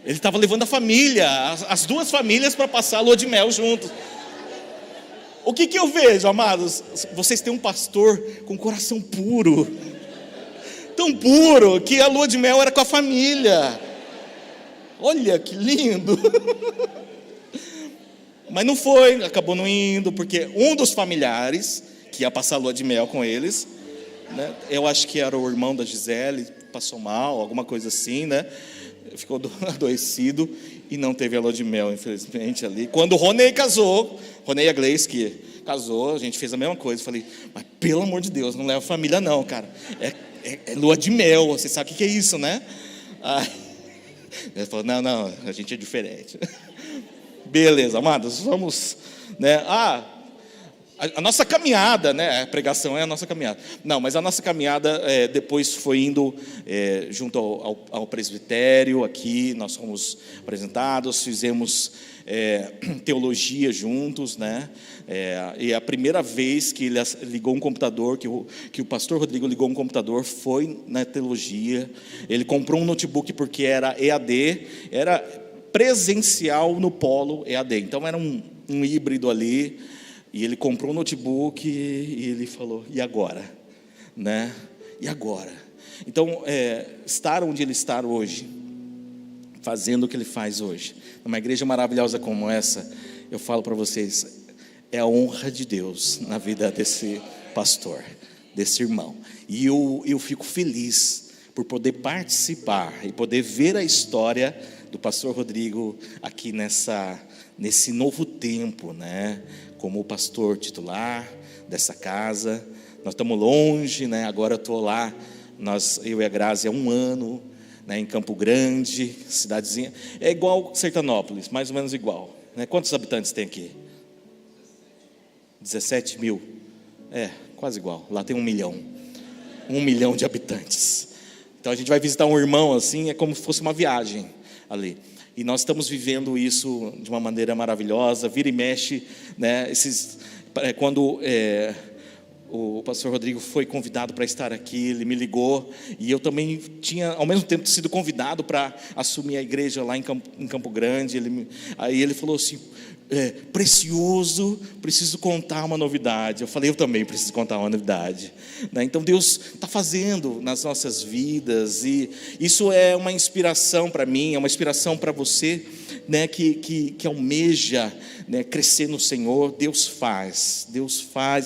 Ele estava levando a família, as duas famílias, para passar a lua de mel juntos. O que eu vejo, amados? Vocês têm um pastor com coração puro, tão puro, que a lua de mel era com a família. Olha que lindo. Mas não foi, acabou não indo, porque um dos familiares que ia passar a lua de mel com eles, né, eu acho que era o irmão da Gisele, passou mal, alguma coisa assim, né? Ficou adoecido e não teve a lua de mel, infelizmente, ali. Quando o Ronei casou, Ronei e a Gleice, que casou, a gente fez a mesma coisa. Falei, mas pelo amor de Deus, não leva a família não, cara. É lua de mel, você sabe o que é isso, né? Ele falou, não, a gente é diferente. Beleza, amados, vamos, né? A nossa caminhada, né? A pregação é a nossa caminhada. Não, mas a nossa caminhada depois foi indo junto ao presbitério. Aqui nós fomos apresentados, fizemos teologia juntos, né? E a primeira vez que ele ligou um computador, que o pastor Rodrigo ligou um computador, foi na teologia. Ele comprou um notebook porque era EAD, era presencial no polo EAD. Então era um híbrido ali. E ele comprou um notebook e ele falou, e agora? Né? E agora? Então, estar onde ele está hoje, fazendo o que ele faz hoje, numa igreja maravilhosa como essa, eu falo para vocês, é a honra de Deus na vida desse pastor, desse irmão. E eu fico feliz por poder participar e poder ver a história do pastor Rodrigo aqui nesse novo tempo, né? Como pastor titular dessa casa. Nós estamos longe, né? Agora eu estou lá, eu e a Grazi há 1 ano, né? Em Campo Grande, cidadezinha. É igual Sertanópolis, mais ou menos igual, né? Quantos habitantes tem aqui? 17 mil. Quase igual. Lá tem 1 milhão. 1 milhão de habitantes. Então a gente vai visitar um irmão assim, é como se fosse uma viagem ali. E nós estamos vivendo isso de uma maneira maravilhosa, vira e mexe, né? Quando o pastor Rodrigo foi convidado para estar aqui, ele me ligou, e eu também tinha, ao mesmo tempo, sido convidado para assumir a igreja lá em Campo Grande. Aí ele falou assim, Precioso, preciso contar uma novidade. Eu falei, eu também preciso contar uma novidade, né? Então Deus está fazendo nas nossas vidas, e isso é uma inspiração para mim, é uma inspiração para você, né, que almeja, né, crescer no Senhor. Deus faz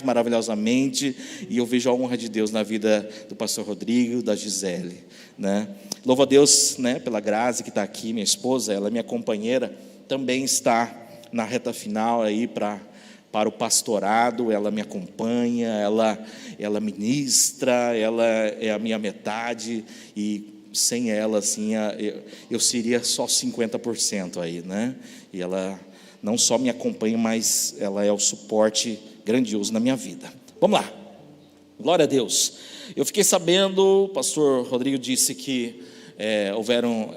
maravilhosamente, e eu vejo a honra de Deus na vida do pastor Rodrigo, da Gisele, né? Louvo a Deus, né, pela Grazi que está aqui, minha esposa, ela é minha companheira, também está na reta final aí para o pastorado. Ela me acompanha, ela ministra, ela é a minha metade, e sem ela, assim, eu seria só 50% aí, né? E ela não só me acompanha, mas ela é o suporte grandioso na minha vida. Vamos lá, glória a Deus. Eu fiquei sabendo, o pastor Rodrigo disse que houveram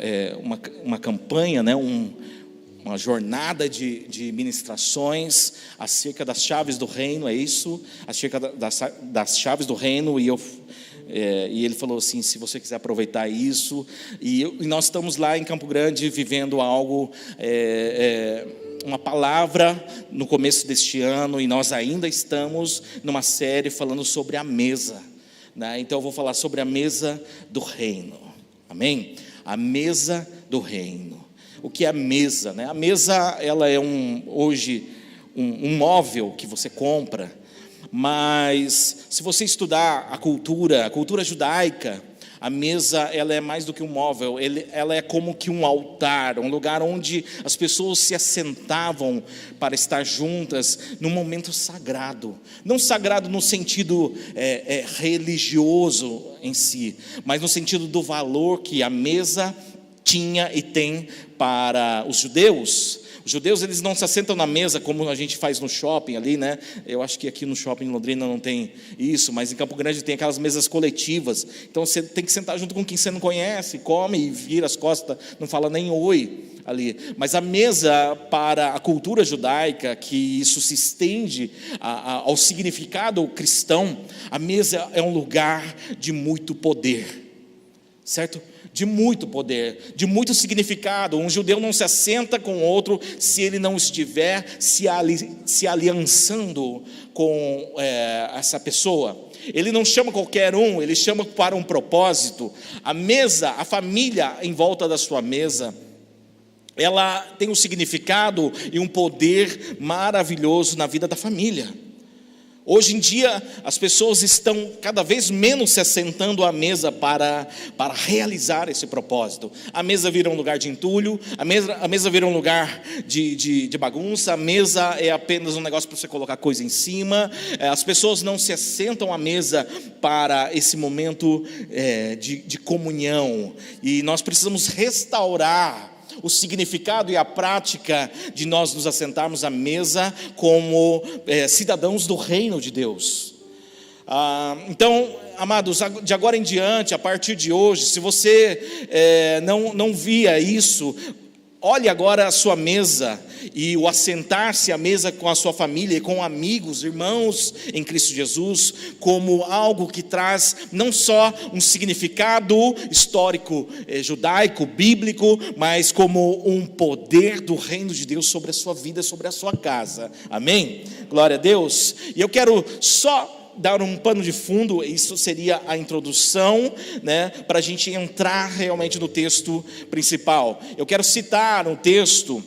uma campanha, né, uma jornada de ministrações acerca das chaves do reino, é isso? Acerca das chaves do reino, e ele falou assim, se você quiser aproveitar isso, e nós estamos lá em Campo Grande vivendo algo, uma palavra no começo deste ano, e nós ainda estamos numa série falando sobre a mesa, né? Então eu vou falar sobre a mesa do reino, amém? A mesa do reino. O que é a mesa, né? A mesa, ela é hoje um móvel que você compra, mas se você estudar a cultura judaica, a mesa, ela é mais do que um móvel, ela é como que um altar, um lugar onde as pessoas se assentavam para estar juntas num momento sagrado. Não sagrado no sentido religioso em si, mas no sentido do valor que a mesa tinha e tem para os judeus. Os judeus, eles não se assentam na mesa como a gente faz no shopping ali, né? Eu acho que aqui no shopping em Londrina não tem isso, mas em Campo Grande tem aquelas mesas coletivas. Então você tem que sentar junto com quem você não conhece, come e vira as costas, não fala nem oi ali. Mas a mesa, para a cultura judaica, que isso se estende ao significado cristão, a mesa é um lugar de muito poder, certo? De muito poder, de muito significado. Um judeu não se assenta com outro se ele não estiver se aliançando com essa pessoa. Ele não chama qualquer um, ele chama para um propósito. A mesa, a família em volta da sua mesa, ela tem um significado e um poder maravilhoso na vida da família. Hoje em dia, as pessoas estão cada vez menos se assentando à mesa para realizar esse propósito. A mesa vira um lugar de entulho, a mesa vira um lugar de bagunça, a mesa é apenas um negócio para você colocar coisa em cima. As pessoas não se assentam à mesa para esse momento de comunhão. E nós precisamos restaurar o significado e a prática de nós nos assentarmos à mesa como cidadãos do reino de Deus. Então, amados, de agora em diante, a partir de hoje, se você não via isso, olhe agora a sua mesa e o assentar-se à mesa com a sua família e com amigos, irmãos em Cristo Jesus, como algo que traz não só um significado histórico, judaico, bíblico, mas como um poder do reino de Deus sobre a sua vida, sobre a sua casa. Amém? Glória a Deus. E eu quero só dar um pano de fundo, isso seria a introdução, né, para a gente entrar realmente no texto principal. Eu quero citar um texto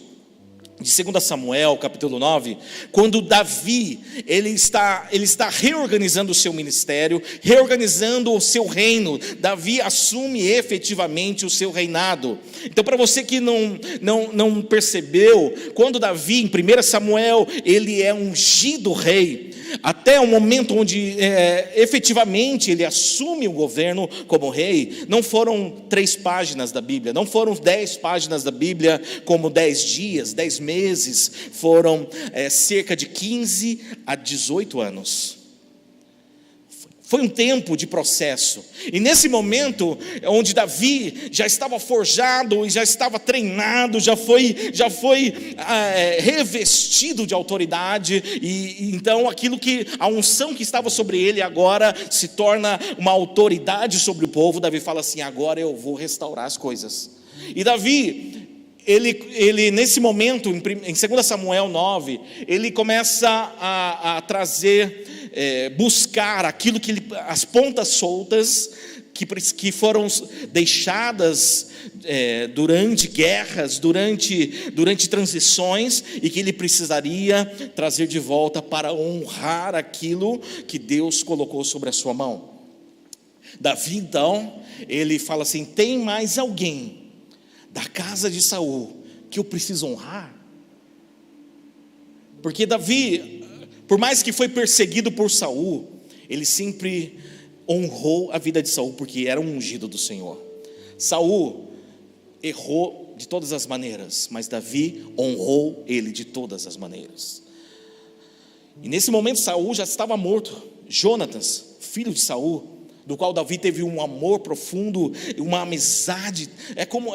de 2 Samuel, capítulo 9, quando Davi, ele está reorganizando o seu ministério, reorganizando o seu reino. Davi assume efetivamente o seu reinado. Então, para você que não percebeu, quando Davi, em 1 Samuel, ele é ungido rei, até o momento onde efetivamente ele assume o governo como rei, não foram 3 páginas da Bíblia, não foram 10 páginas da Bíblia, como 10 dias, 10 meses, foram cerca de 15 a 18 anos. Foi um tempo de processo. E nesse momento, onde Davi já estava forjado, já estava treinado, já foi revestido de autoridade, e então a unção que estava sobre ele agora se torna uma autoridade sobre o povo. Davi fala assim: agora eu vou restaurar as coisas. E Davi, ele nesse momento, em 2 Samuel 9, ele começa a trazer, buscar aquilo que as pontas soltas que foram deixadas durante guerras, durante transições, e que ele precisaria trazer de volta para honrar aquilo que Deus colocou sobre a sua mão. Davi, então, ele fala assim: tem mais alguém da casa de Saul que eu preciso honrar? Porque Davi, por mais que foi perseguido por Saul, ele sempre honrou a vida de Saul, porque era um ungido do Senhor. Saul errou de todas as maneiras, mas Davi honrou ele de todas as maneiras. E nesse momento Saul já estava morto. Jonatas, filho de Saul, do qual Davi teve um amor profundo, uma amizade. É como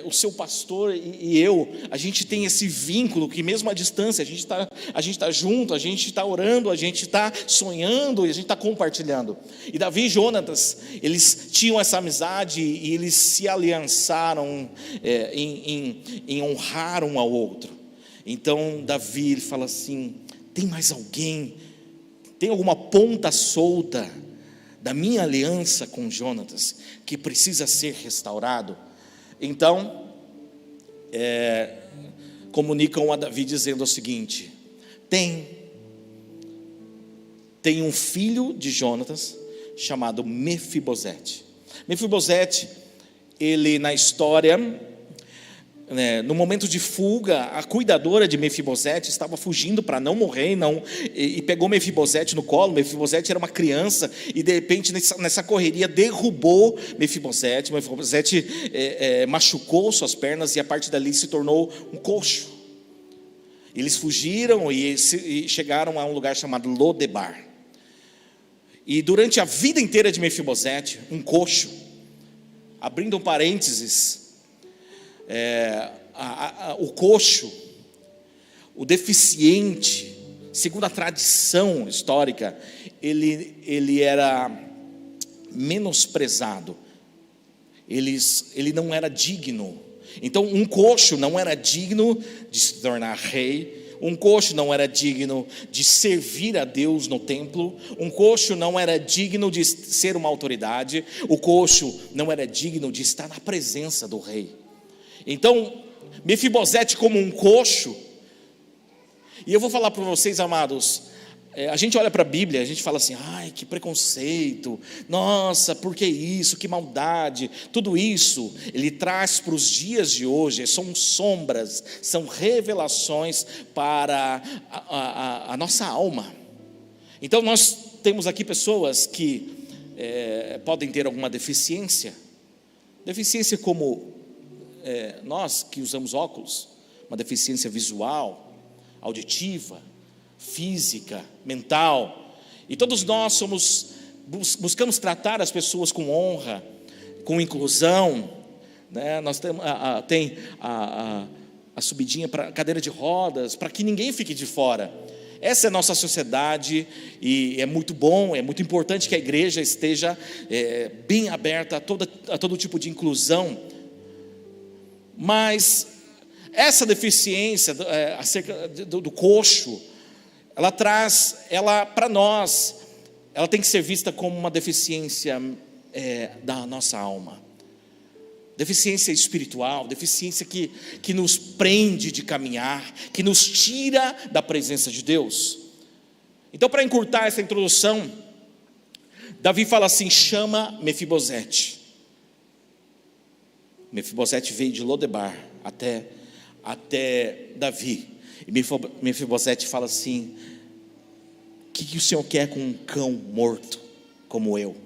o seu pastor e eu, a gente tem esse vínculo que mesmo à distância, a gente está junto, a gente está orando, a gente está sonhando, e a gente está compartilhando. E Davi e Jonatas, eles tinham essa amizade e eles se aliançaram em honrar um ao outro. Então Davi, ele fala assim: tem mais alguém? Tem alguma ponta solta da minha aliança com Jonatas que precisa ser restaurado? Então, comunicam a Davi dizendo o seguinte: tem um filho de Jonatas chamado Mefibosete. Mefibosete, ele na história, no momento de fuga, a cuidadora de Mefibosete estava fugindo para não morrer, e pegou Mefibosete no colo. Mefibosete era uma criança, e de repente nessa correria derrubou Mefibosete. Mefibosete machucou suas pernas, e a partir dali se tornou um coxo. Eles fugiram e chegaram a um lugar chamado Lodebar. E durante a vida inteira de Mefibosete, um coxo, abrindo um parênteses, o coxo, o deficiente, segundo a tradição histórica, ele era menosprezado, ele não era digno. Então um coxo não era digno de se tornar rei, um coxo não era digno de servir a Deus no templo, um coxo não era digno de ser uma autoridade, o coxo não era digno de estar na presença do rei. Então Mefibosete, como um coxo, e eu vou falar para vocês, amados, a gente olha para a Bíblia, a gente fala assim: ai, que preconceito, nossa, por que isso, que maldade. Tudo isso ele traz para os dias de hoje, são sombras, são revelações para a nossa alma. Então nós temos aqui pessoas que podem ter alguma deficiência como nós que usamos óculos, uma deficiência visual, auditiva, física, mental, e todos nós buscamos tratar as pessoas com honra, com inclusão, né? Nós temos tem a subidinha para cadeira de rodas, para que ninguém fique de fora. Essa é a nossa sociedade, e é muito bom, é muito importante que a igreja esteja bem aberta a todo tipo de inclusão. Mas essa deficiência acerca do coxo, ela para nós, ela tem que ser vista como uma deficiência da nossa alma, deficiência espiritual, deficiência que nos prende de caminhar, que nos tira da presença de Deus. Então, para encurtar essa introdução, Davi fala assim: chama Mefibosete. Mefibosete veio de Lodebar até Davi. E Mefibosete fala assim: o que o Senhor quer com um cão morto como eu? O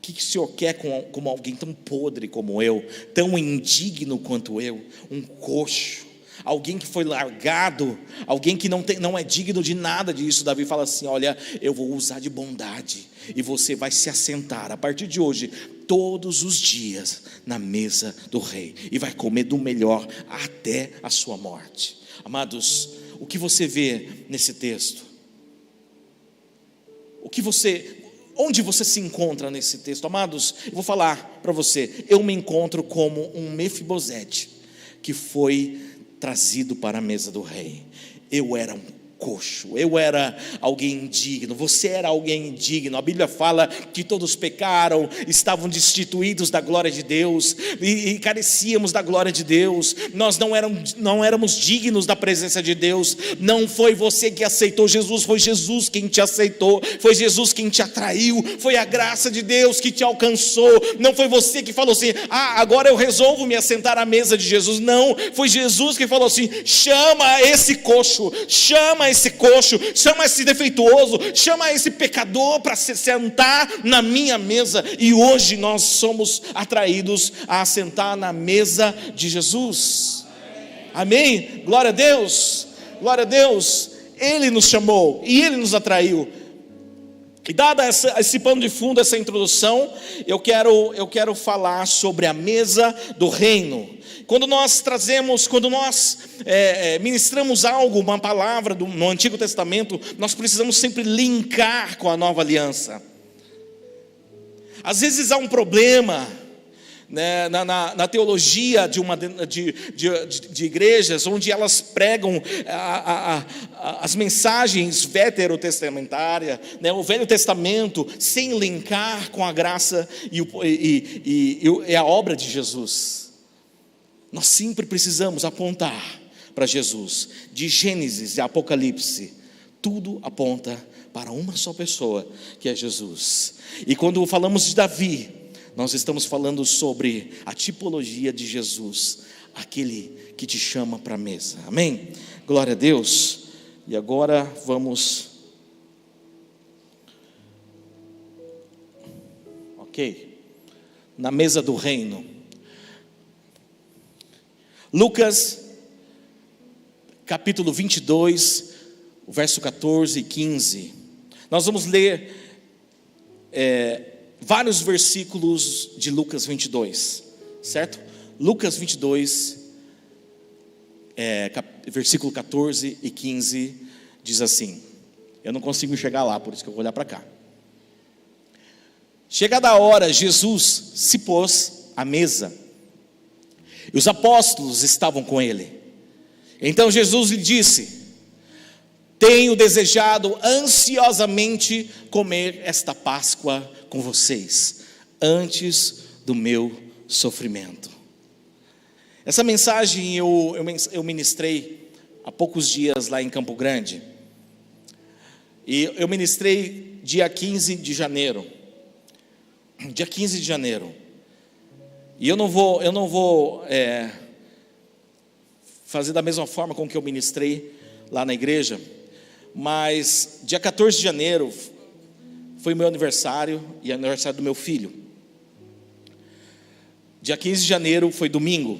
que o Senhor quer com alguém tão podre como eu, tão indigno quanto eu, um coxo, alguém que foi largado, alguém que não é digno de nada disso? Davi fala assim: olha, eu vou usar de bondade, e você vai se assentar a partir de hoje todos os dias na mesa do rei, e vai comer do melhor até a sua morte. Amados, o que você vê nesse texto? Onde você se encontra nesse texto? Amados, eu vou falar para você, eu me encontro como um Mefibosete que foi trazido para a mesa do rei. Eu era um coxo, eu era alguém indigno, você era alguém indigno. A Bíblia fala que todos pecaram, estavam destituídos da glória de Deus, e carecíamos da glória de Deus. Nós não éramos dignos da presença de Deus. Não foi você que aceitou Jesus, foi Jesus quem te aceitou, foi Jesus quem te atraiu, foi a graça de Deus que te alcançou. Não foi você que falou assim: agora eu resolvo me assentar à mesa de Jesus. Não, foi Jesus que falou assim: chama esse coxo, chama esse defeituoso, chama esse pecador para se sentar na minha mesa. E hoje nós somos atraídos a sentar na mesa de Jesus. Amém? Glória a Deus, glória a Deus. Ele nos chamou e Ele nos atraiu. E dada esse pano de fundo, essa introdução, eu quero falar sobre a mesa do reino. Quando nós ministramos algo, uma palavra no Antigo Testamento, nós precisamos sempre linkar com a nova aliança. Às vezes há um problema, né, na teologia de igrejas, onde elas pregam as mensagens veterotestamentárias, né, o Velho Testamento, sem linkar com a graça e a obra de Jesus. Nós sempre precisamos apontar para Jesus. De Gênesis e Apocalipse, tudo aponta para uma só pessoa, que é Jesus. E quando falamos de Davi, Nós estamos falando sobre a tipologia de Jesus, aquele que te chama para a mesa. Amém? Glória a Deus. E agora vamos. Ok. Na mesa do reino. Lucas, capítulo 22, o verso 14 e 15. Nós vamos ler vários versículos de Lucas 22, certo? Lucas 22, versículo 14 e 15, diz assim. Eu não consigo chegar lá, por isso que eu vou olhar para cá. Chegada a hora, Jesus se pôs à mesa, e os apóstolos estavam com ele. Então Jesus lhe disse: tenho desejado ansiosamente comer esta Páscoa com vocês, antes do meu sofrimento. Essa mensagem eu ministrei há poucos dias lá em Campo Grande. E eu ministrei dia 15 de janeiro. Dia 15 de janeiro. E eu não vou fazer da mesma forma com que eu ministrei lá na igreja, mas dia 14 de janeiro foi meu aniversário e aniversário do meu filho. Dia 15 de janeiro foi domingo.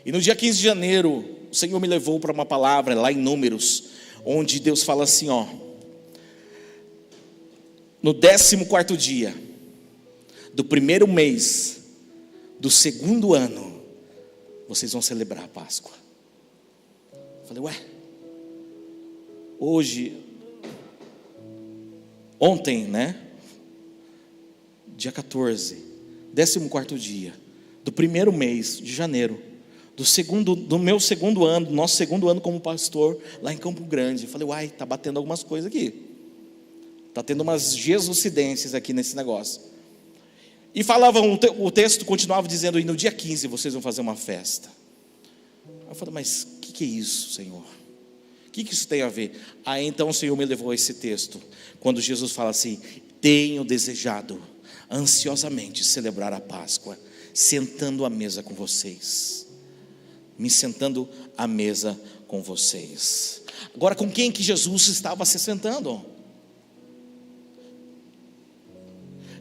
E no dia 15 de janeiro, o Senhor me levou para uma palavra lá em Números, onde Deus fala assim, ó: no 14º dia do primeiro mês do segundo ano, vocês vão celebrar a Páscoa. Eu falei, ontem, né? Dia 14, 14º dia do primeiro mês de janeiro, do meu segundo ano, do nosso segundo ano como pastor lá em Campo Grande. Eu falei, tá batendo algumas coisas aqui. Tá tendo umas jesucidências aqui nesse negócio. E falavam, o texto continuava dizendo, e no dia 15 vocês vão fazer uma festa. Eu falei, mas o que é isso, Senhor? O que isso tem a ver? Aí então o Senhor me levou a esse texto, quando Jesus fala assim: tenho desejado ansiosamente celebrar a Páscoa, sentando à mesa com vocês. Me sentando à mesa com vocês. Agora, com quem que Jesus estava se sentando?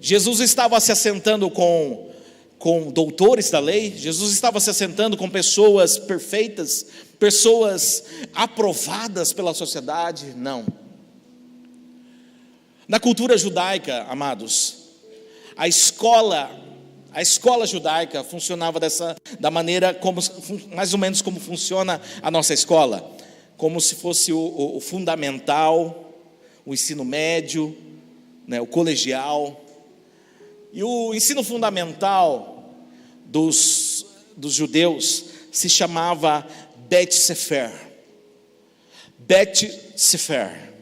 Jesus estava se assentando com doutores da lei? Jesus estava se assentando com pessoas perfeitas, pessoas aprovadas pela sociedade? Não. Na cultura judaica, amados, a escola judaica funcionava da maneira mais ou menos como funciona a nossa escola, como se fosse o fundamental, o ensino médio, né, o colegial. E o ensino fundamental dos judeus se chamava Bet Sefer. Bet Sefer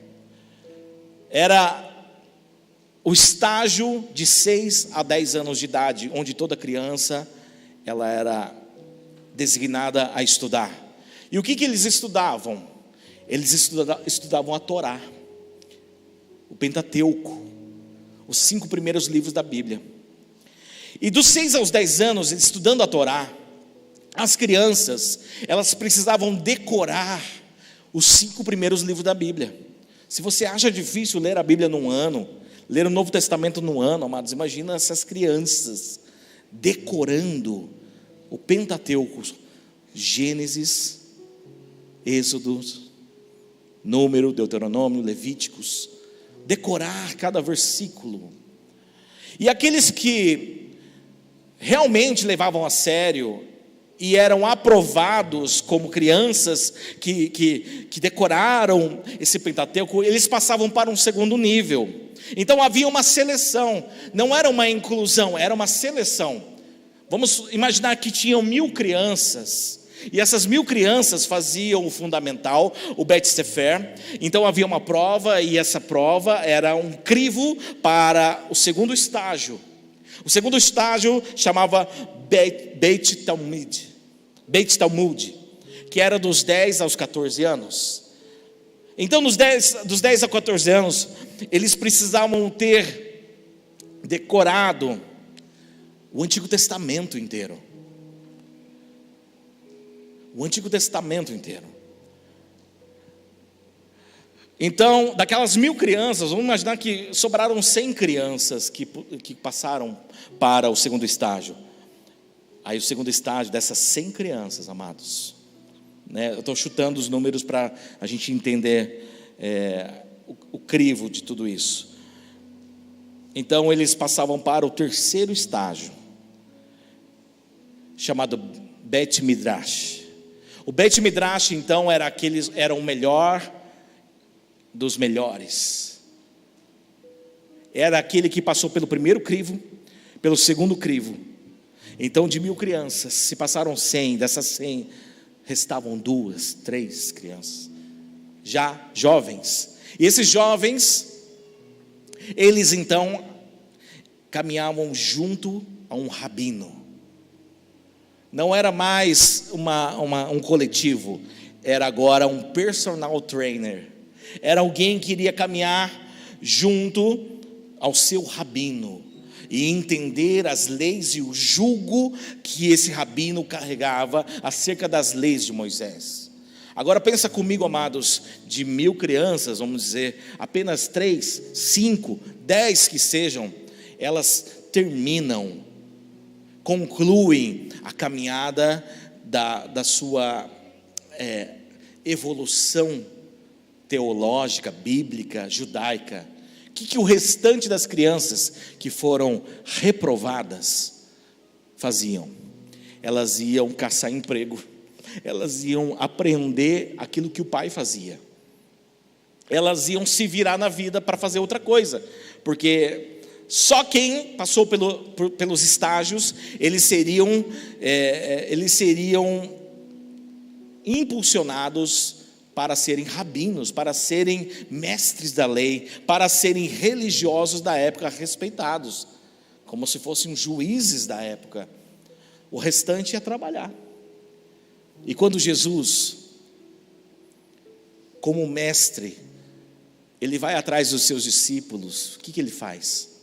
era o estágio de 6 a 10 anos de idade, onde toda criança ela era designada a estudar. E o que eles estudavam? Eles estudavam a Torá, o Pentateuco, os 5 primeiros livros da Bíblia. E dos 6 aos 10 anos, estudando a Torá, as crianças, elas precisavam decorar os 5 primeiros livros da Bíblia. Se você acha difícil ler a Bíblia num ano, ler o Novo Testamento num ano, amados, imagina essas crianças decorando o Pentateuco, Gênesis, Êxodo, Número, Deuteronômio, Levíticos, decorar cada versículo. E aqueles que realmente levavam a sério e eram aprovados como crianças que decoraram esse Pentateuco, eles passavam para um segundo nível. Então havia uma seleção, não era uma inclusão, era uma seleção. Vamos imaginar que tinham 1000 crianças, e essas 1000 crianças faziam o fundamental, o Bet Sefer. Então havia uma prova, e essa prova era um crivo para o segundo estágio. O segundo estágio chamava Beit Talmud, que era dos 10 aos 14 anos. Então dos 10 a 14 anos, eles precisavam ter decorado O Antigo Testamento inteiro. O Antigo Testamento inteiro. Então, daquelas 1000 crianças, vamos imaginar que sobraram 100 crianças que passaram para o segundo estágio. Aí o segundo estágio dessas 100 crianças, amados, né? Eu estou chutando os números para a gente entender o crivo de tudo isso. Então eles passavam para o terceiro estágio, chamado Bet Midrash. O Bet Midrash então era o melhor dos melhores. Era aquele que passou pelo primeiro crivo, pelo segundo crivo. Então de 1000 crianças, se passaram 100, dessas 100 restavam 2, 3 crianças, já jovens. E esses jovens, eles então caminhavam junto a um rabino. Não era mais um coletivo, era agora um personal trainer. Era alguém que iria caminhar junto ao seu rabino e entender as leis e o jugo que esse rabino carregava acerca das leis de Moisés. Agora pensa comigo, amados, de 1000 crianças, vamos dizer, apenas 3, 5, 10 que sejam, elas terminam, concluem a caminhada da sua evolução teológica, bíblica, judaica. O que o restante das crianças que foram reprovadas faziam? Elas iam caçar emprego, elas iam aprender aquilo que o pai fazia, elas iam se virar na vida para fazer outra coisa, porque só quem passou pelos estágios, eles seriam impulsionados para serem rabinos, para serem mestres da lei, para serem religiosos da época respeitados, como se fossem juízes da época. O restante ia trabalhar. E quando Jesus, como mestre, ele vai atrás dos seus discípulos, o que ele faz?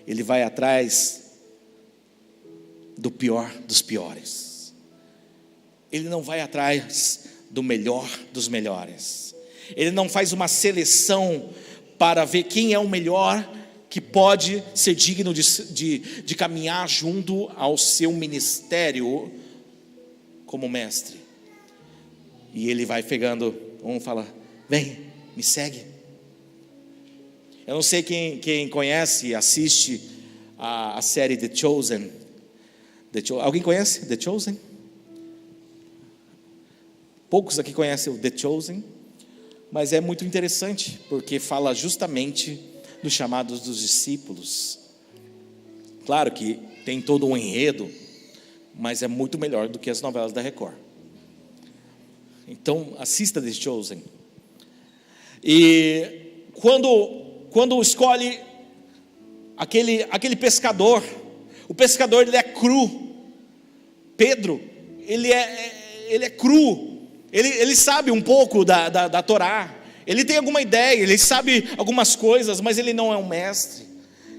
Ele vai atrás do pior dos piores. Ele não vai atrás do melhor dos melhores. Ele não faz uma seleção para ver quem é o melhor que pode ser digno de caminhar junto ao seu ministério como mestre. E ele vai pegando, vamos falar, vem, me segue. Eu não sei quem conhece, assiste a série The Chosen. Alguém conhece The Chosen? Poucos aqui conhecem o The Chosen, mas é muito interessante, porque fala justamente dos chamados dos discípulos. Claro que tem todo um enredo, mas é muito melhor do que as novelas da Record. Então assista The Chosen. E quando escolhe aquele pescador, o pescador ele é cru. Pedro, ele é cru. Ele sabe um pouco da Torá, ele tem alguma ideia, ele sabe algumas coisas, mas ele não é um mestre.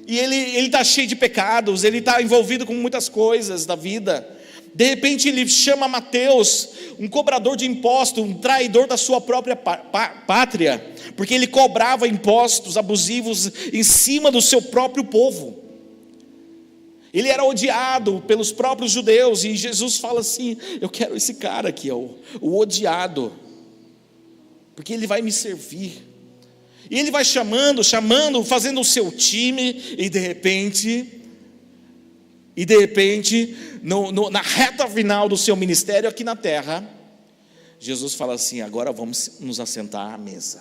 E ele está cheio de pecados, ele está envolvido com muitas coisas da vida. De repente ele chama Mateus, um cobrador de impostos, um traidor da sua própria pátria, porque ele cobrava impostos abusivos em cima do seu próprio povo. Ele era odiado pelos próprios judeus, e Jesus fala assim: eu quero esse cara aqui, o odiado, porque ele vai me servir. E ele vai chamando, fazendo o seu time, e de repente, na reta final do seu ministério aqui na terra, Jesus fala assim: agora vamos nos assentar à mesa.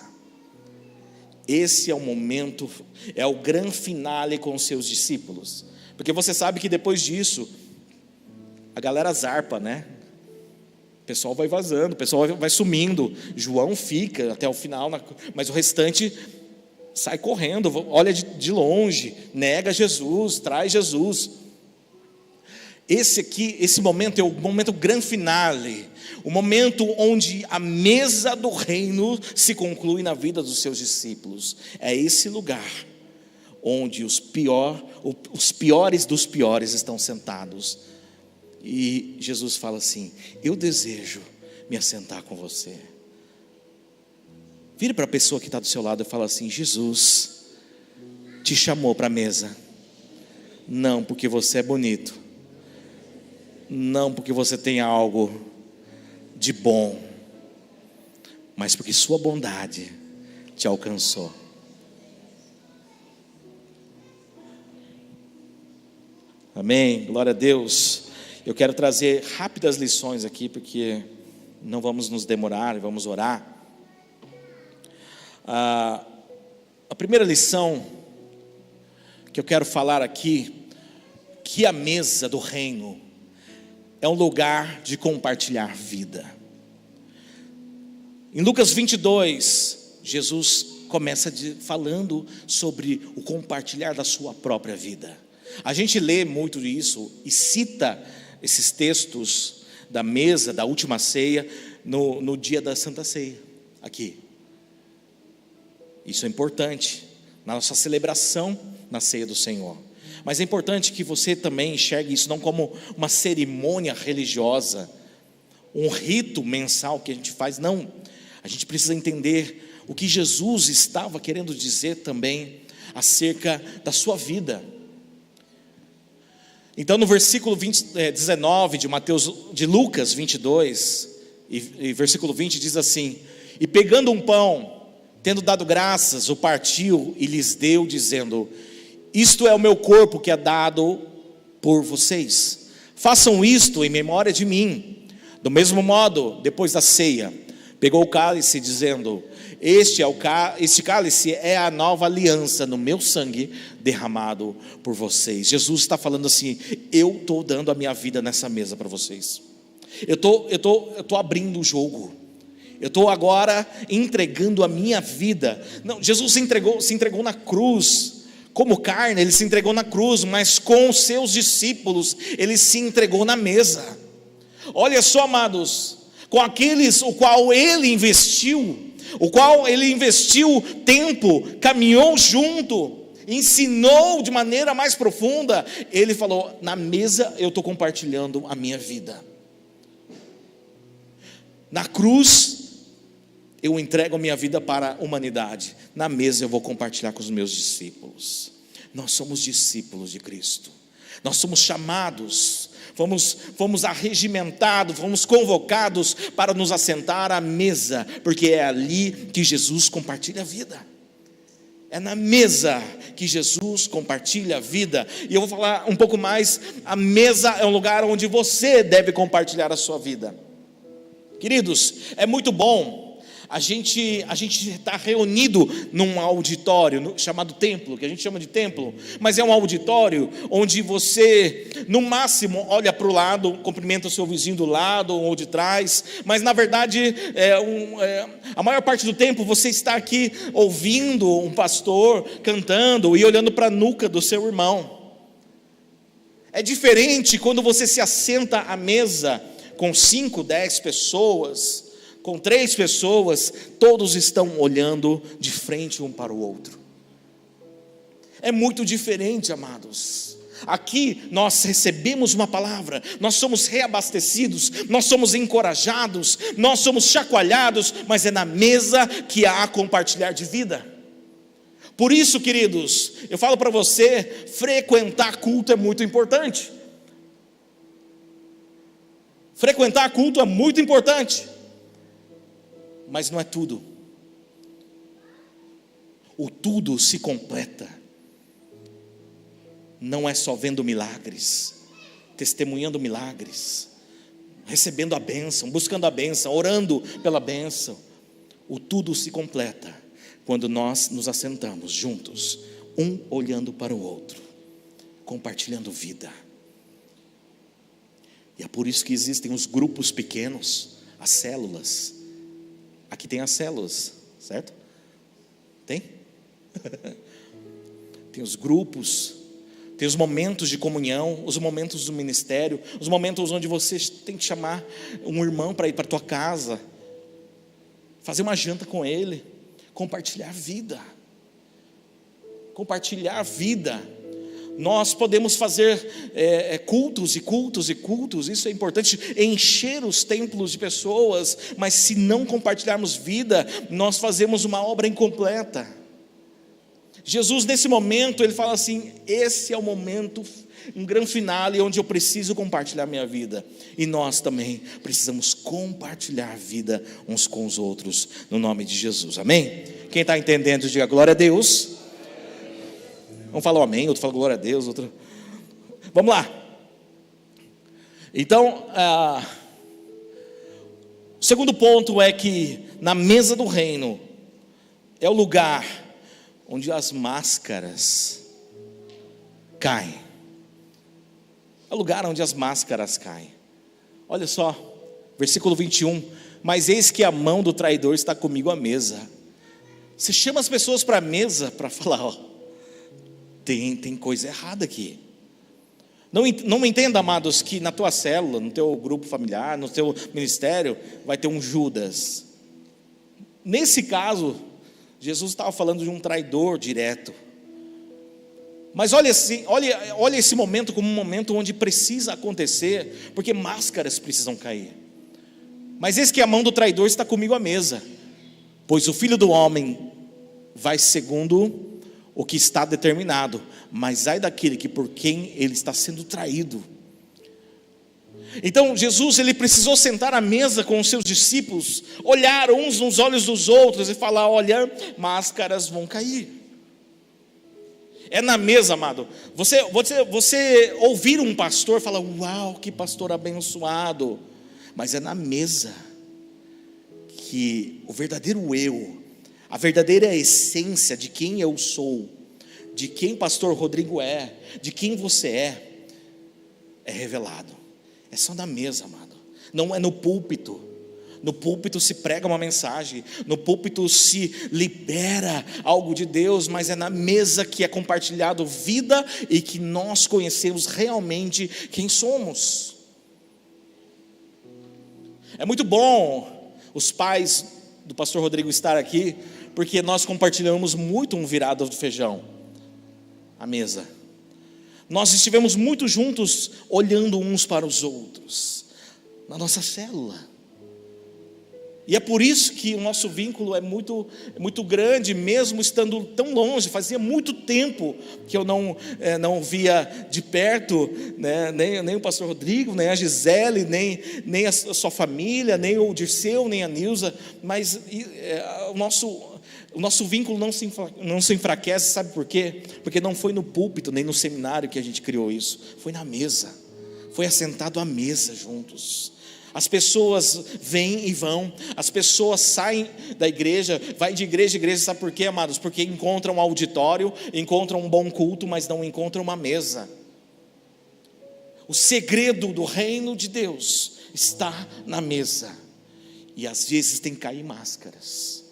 Esse é o momento, é o grande finale com os seus discípulos. Porque você sabe que depois disso, a galera zarpa, né? O pessoal vai vazando, o pessoal vai sumindo. João fica até o final, mas o restante sai correndo, olha de longe, nega Jesus, traz Jesus. Esse momento é o momento grande finale, o momento onde a mesa do reino se conclui na vida dos seus discípulos. É esse lugar onde os os piores dos piores estão sentados. E Jesus fala assim: eu desejo me assentar com você. Vire para a pessoa que está do seu lado e fala assim: Jesus te chamou para a mesa, não porque você é bonito, não porque você tem algo de bom, mas porque sua bondade te alcançou. Amém, glória a Deus. Eu quero trazer rápidas lições aqui, porque não vamos nos demorar e vamos orar. A primeira lição que eu quero falar aqui, que a mesa do reino é um lugar de compartilhar vida. Em Lucas 22, Jesus começa falando sobre o compartilhar da sua própria vida. A gente lê muito isso e cita esses textos da mesa, da última ceia, no dia da Santa Ceia, aqui. Isso é importante, na nossa celebração na ceia do Senhor. Mas é importante que você também enxergue isso não como uma cerimônia religiosa, um rito mensal que a gente faz, não. A gente precisa entender o que Jesus estava querendo dizer também acerca da sua vida. Então no versículo 19 de Lucas 22 e versículo 20 diz assim: e pegando um pão, tendo dado graças, o partiu e lhes deu, dizendo: isto é o meu corpo que é dado por vocês, façam isto em memória de mim. Do mesmo modo, depois da ceia, pegou o cálice, dizendo: este cálice é a nova aliança no meu sangue derramado por vocês. Jesus está falando assim: eu estou dando a minha vida nessa mesa para vocês. Eu estou abrindo o jogo. Eu estou agora entregando a minha vida. Não, Jesus se entregou na cruz. Como carne, ele se entregou na cruz, mas com os seus discípulos, ele se entregou na mesa. Olha só, amados, com aqueles o qual ele investiu tempo, caminhou junto, ensinou de maneira mais profunda. Ele falou: na mesa eu estou compartilhando a minha vida. Na cruz eu entrego a minha vida para a humanidade. Na mesa eu vou compartilhar com os meus discípulos. Nós somos discípulos de Cristo. Nós somos chamados, fomos arregimentados, fomos convocados para nos assentar à mesa, porque é ali que Jesus compartilha a vida. É na mesa que Jesus compartilha a vida. E eu vou falar um pouco mais. A mesa é um lugar onde você deve compartilhar a sua vida. Queridos, é muito bom a gente está reunido num auditório chamado templo, que a gente chama de templo, mas é um auditório onde você, no máximo, olha para o lado, cumprimenta o seu vizinho do lado ou de trás, mas na verdade, a maior parte do tempo você está aqui ouvindo um pastor cantando e olhando para a nuca do seu irmão. É diferente quando você se assenta à mesa com 5, 10 pessoas, com 3 pessoas, todos estão olhando de frente um para o outro. É muito diferente, amados. Aqui nós recebemos uma palavra, nós somos reabastecidos, nós somos encorajados, nós somos chacoalhados, mas é na mesa que há compartilhar de vida. Por isso, queridos, eu falo para você, frequentar culto é muito importante. Frequentar culto é muito importante, mas não é tudo. O tudo se completa. Não é só vendo milagres, testemunhando milagres, recebendo a bênção, buscando a bênção, orando pela bênção. O tudo se completa quando nós nos assentamos juntos, um olhando para o outro, compartilhando vida. E é por isso que existem os grupos pequenos, as células. Aqui tem as células, certo? Tem? Tem os grupos, tem os momentos de comunhão, os momentos do ministério, os momentos onde você tem que chamar um irmão para ir para a tua casa, fazer uma janta com ele, compartilhar vida. Compartilhar vida. Nós podemos fazer cultos e cultos e cultos, isso é importante, encher os templos de pessoas, mas se não compartilharmos vida, nós fazemos uma obra incompleta. Jesus, nesse momento, ele fala assim: esse é o momento, um grande finale, onde eu preciso compartilhar minha vida. E nós também precisamos compartilhar vida uns com os outros, no nome de Jesus, amém? Quem está entendendo, diga glória a Deus. Um fala amém, outro fala glória a Deus, outro... Vamos lá. Então, o segundo ponto é que na mesa do reino é o lugar onde as máscaras caem. É o lugar onde as máscaras caem. Olha só, versículo 21. Mas eis que a mão do traidor está comigo à mesa. Você chama as pessoas para a mesa para falar: ó, tem coisa errada aqui. Não entenda, amados, que na tua célula, no teu grupo familiar, no teu ministério, vai ter um Judas. Nesse caso, Jesus estava falando de um traidor direto. Mas olha esse momento como um momento onde precisa acontecer, porque máscaras precisam cair. Mas eis que a mão do traidor está comigo à mesa, pois o Filho do Homem vai segundo o que está determinado, mas ai daquele que por quem ele está sendo traído. Então Jesus, ele precisou sentar à mesa com os seus discípulos, olhar uns nos olhos dos outros e falar: olha, máscaras vão cair. É na mesa, amado. Você ouvir um pastor falar: uau, que pastor abençoado. Mas é na mesa que o verdadeiro eu, a verdadeira essência de quem eu sou, de quem pastor Rodrigo é, de quem você é revelado. É só na mesa, amado. Não é no púlpito. No púlpito se prega uma mensagem, no púlpito se libera algo de Deus, mas é na mesa que é compartilhado vida e que nós conhecemos realmente quem somos. É muito bom os pais do pastor Rodrigo estar aqui, porque nós compartilhamos muito um virado de feijão, a mesa. Nós estivemos muito juntos, olhando uns para os outros, na nossa célula. E é por isso que o nosso vínculo é muito grande, mesmo estando tão longe. Fazia muito tempo que eu não via de perto, né, nem o pastor Rodrigo, nem a Gisele, nem a sua família, nem o Dirceu, nem a Nilza. Mas o nosso vínculo não se enfraquece, sabe por quê? Porque não foi no púlpito, nem no seminário que a gente criou isso. Foi na mesa, foi assentado à mesa juntos. As pessoas vêm e vão, as pessoas saem da igreja, vai de igreja em igreja, sabe por quê, amados? Porque encontram um auditório, encontram um bom culto, mas não encontram uma mesa. O segredo do reino de Deus está na mesa, e às vezes tem que cair máscaras.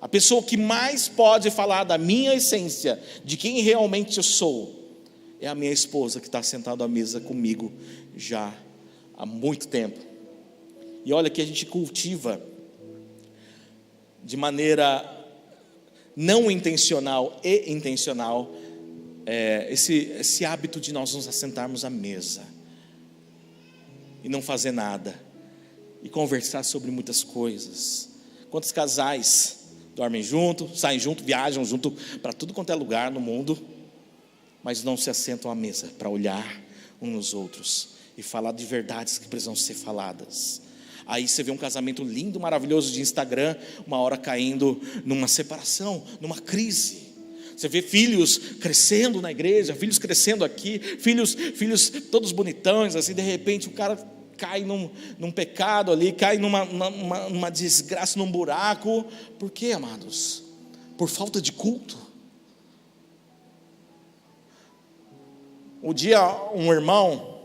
A pessoa que mais pode falar da minha essência, de quem realmente eu sou, é a minha esposa, que está sentada à mesa comigo já há muito tempo. E olha que a gente cultiva de maneira não intencional e intencional esse hábito de nós nos assentarmos à mesa e não fazer nada e conversar sobre muitas coisas. Quantos casais dormem junto, saem junto, viajam junto para tudo quanto é lugar no mundo, mas não se assentam à mesa para olhar uns nos outros e falar de verdades que precisam ser faladas. Aí você vê um casamento lindo, maravilhoso de Instagram, uma hora caindo numa separação, numa crise. Você vê filhos crescendo na igreja, filhos crescendo aqui, filhos todos bonitões, assim, de repente o cara cai num pecado ali, cai numa desgraça, num buraco. Por quê, amados? Por falta de culto. Um dia um irmão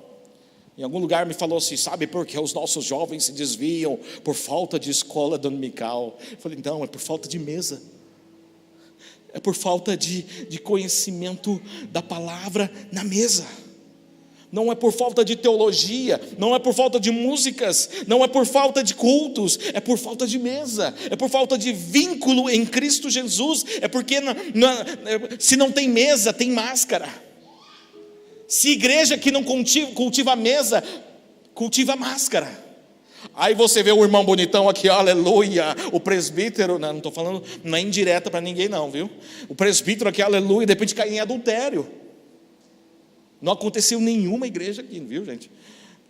em algum lugar me falou assim: sabe por que os nossos jovens se desviam? Por falta de escola dominical. Eu falei: não, é por falta de mesa. É por falta de conhecimento da palavra na mesa. Não é por falta de teologia, não é por falta de músicas, não é por falta de cultos, é por falta de mesa, é por falta de vínculo em Cristo Jesus, é porque se não tem mesa, tem máscara. Se igreja que não cultiva a mesa, cultiva a máscara. Aí você vê o irmão bonitão aqui, aleluia, o presbítero, não estou falando, não é indireta para ninguém não, viu? O presbítero aqui, aleluia, de repente cai em adultério. Não aconteceu nenhuma igreja aqui, viu, gente?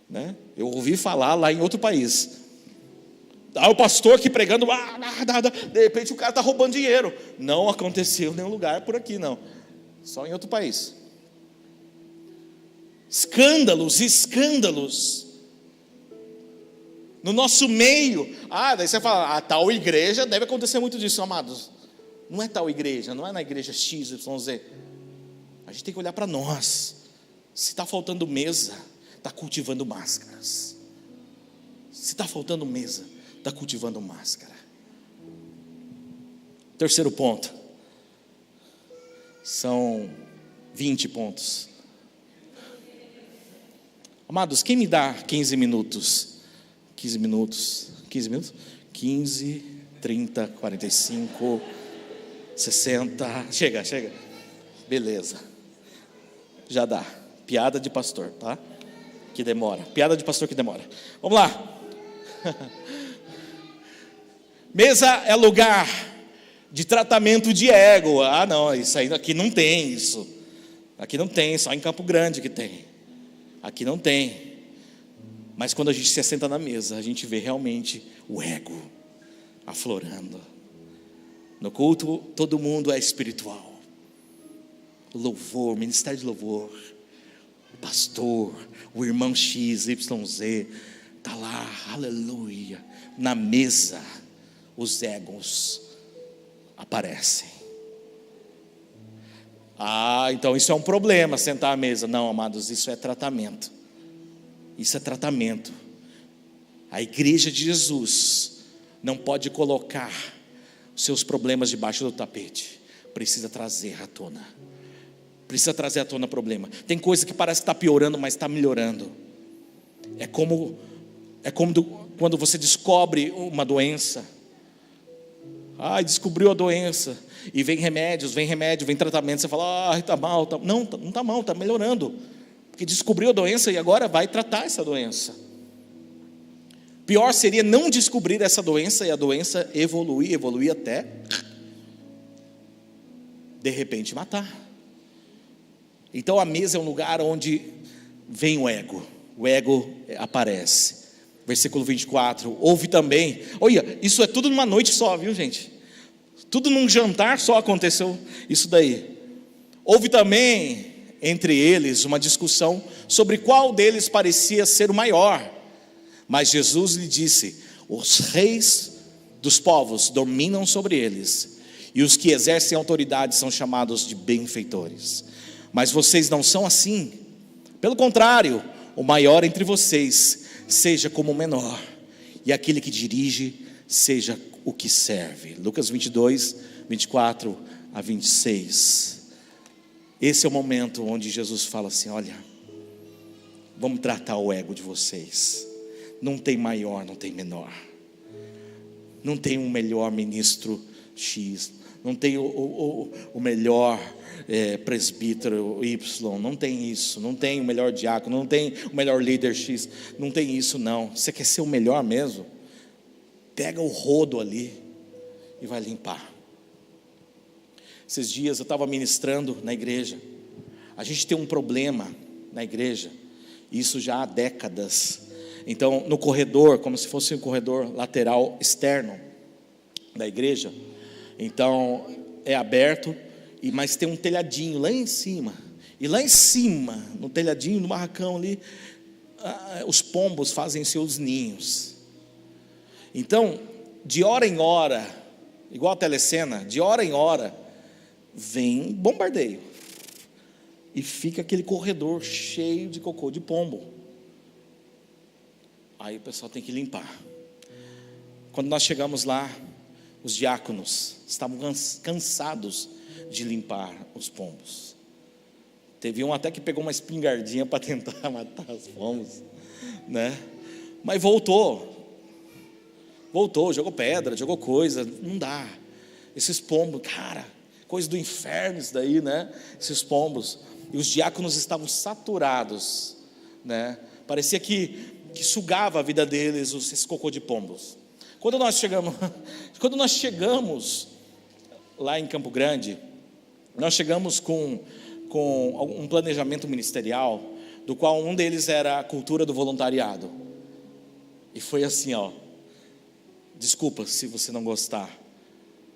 Né? Eu ouvi falar lá em outro país. O pastor aqui pregando, de repente o cara está roubando dinheiro. Não aconteceu em nenhum lugar por aqui, não. Só em outro país. Escândalos. No nosso meio. Daí você fala, tal igreja deve acontecer muito disso, amados. Não é tal igreja, não é na igreja XYZ. A gente tem que olhar para nós. Se está faltando mesa, está cultivando máscaras. Se está faltando mesa, está cultivando máscara. Terceiro ponto. São 20 pontos. Amados, quem me dá 15 minutos? 15 minutos? 15 minutos? 15, 30, 45, 60. Chega. Beleza. Já dá. Piada de pastor, tá? Que demora. Piada de pastor que demora. Vamos lá. Mesa é lugar de tratamento de ego. Não, isso aí aqui não tem isso. Aqui não tem, só em Campo Grande que tem. Aqui não tem. Mas quando a gente se assenta na mesa, a gente vê realmente o ego aflorando. No culto, todo mundo é espiritual. O louvor, o ministério de louvor, o pastor, o irmão XYZ, está lá, aleluia. Na mesa, os egos aparecem. Então isso é um problema, sentar à mesa. Não, amados, isso é tratamento. Isso é tratamento. A igreja de Jesus não pode colocar os seus problemas debaixo do tapete. Precisa trazer à tona. Precisa trazer à tona problema. Tem coisa que parece que está piorando, mas está melhorando. É como quando você descobre uma doença. Descobriu a doença. E vem remédio, vem tratamento. Você fala, está mal. Não está mal, está melhorando. Porque descobriu a doença e agora vai tratar essa doença. Pior seria não descobrir essa doença e a doença evoluir até, de repente, matar. Então a mesa é um lugar onde vem o ego aparece. Versículo 24, houve também, olha, isso é tudo numa noite só, viu, gente? Tudo num jantar só aconteceu isso daí. Houve também entre eles uma discussão sobre qual deles parecia ser o maior. Mas Jesus lhe disse: os reis dos povos dominam sobre eles, e os que exercem autoridade são chamados de benfeitores. Mas vocês não são assim. Pelo contrário, o maior entre vocês seja como o menor, e aquele que dirige seja o que serve. Lucas 22, 24 a 26. Esse é o momento onde Jesus fala assim: olha, vamos tratar o ego de vocês. Não tem maior, não tem menor. Não tem um melhor ministro X. Não tem o melhor presbítero Y. Não tem isso. Não tem o melhor diácono. Não tem o melhor líder X. Não tem isso não. Você quer ser o melhor mesmo? Pega o rodo ali e vai limpar. Esses dias eu estava ministrando na igreja. A gente tem um problema na igreja. Isso já há décadas. Então, no corredor, como se fosse um corredor lateral externo da igreja, então é aberto, mas tem um telhadinho lá em cima. E lá em cima, no telhadinho, no barracão ali, os pombos fazem seus ninhos. Então, de hora em hora, igual a telecena, de hora em hora, vem um bombardeio. E fica aquele corredor cheio de cocô de pombo. Aí o pessoal tem que limpar. Quando nós chegamos lá, os diáconos estavam cansados de limpar os pombos. Teve um até que pegou uma espingardinha para tentar matar os pombos, né? Mas voltou, jogou pedra, jogou coisa, não dá. Esses pombos, cara, coisa do inferno isso daí, né? Esses pombos. E os diáconos estavam saturados, né? Parecia que sugava a vida deles esse cocô de pombos. Quando nós chegamos lá em Campo Grande, nós chegamos com um planejamento ministerial, do qual um deles era a cultura do voluntariado. E foi assim, ó: desculpa se você não gostar,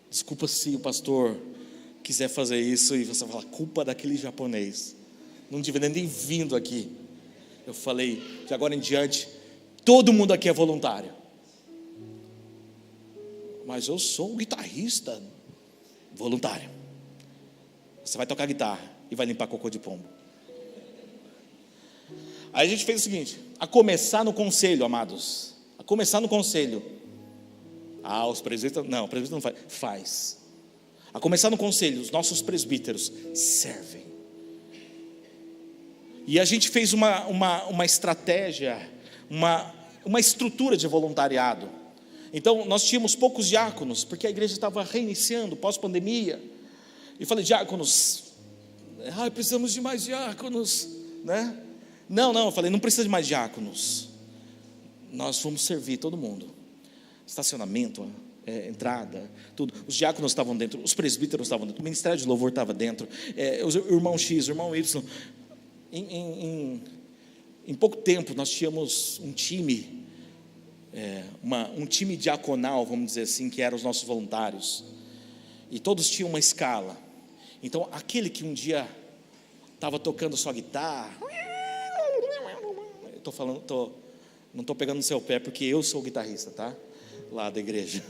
desculpa se o pastor quiser fazer isso e você fala, culpa daquele japonês, não devia nem vindo aqui. Eu falei, de agora em diante, todo mundo aqui é voluntário. Mas eu sou um guitarrista voluntário. Você vai tocar guitarra e vai limpar cocô de pombo. Aí a gente fez o seguinte, a começar no conselho, amados. A começar no conselho. Os presbíteros, não, o presbítero não faz. A começar no conselho, os nossos presbíteros servem. E a gente fez uma estratégia, uma estrutura de voluntariado. Então nós tínhamos poucos diáconos, porque a igreja estava reiniciando pós-pandemia. E falei, diáconos, precisamos de mais diáconos, né? Não, eu falei, não precisa de mais diáconos. Nós vamos servir todo mundo. Estacionamento, entrada, tudo. Os diáconos estavam dentro, os presbíteros estavam dentro, o ministério de louvor estava dentro, o irmão X, o irmão Y. Em pouco tempo nós tínhamos um time, um time diaconal, vamos dizer assim, que eram os nossos voluntários. E todos tinham uma escala. Então aquele que um dia estava tocando sua guitarra, eu estou falando, não estou pegando no seu pé, porque eu sou o guitarrista, tá? Lá da igreja.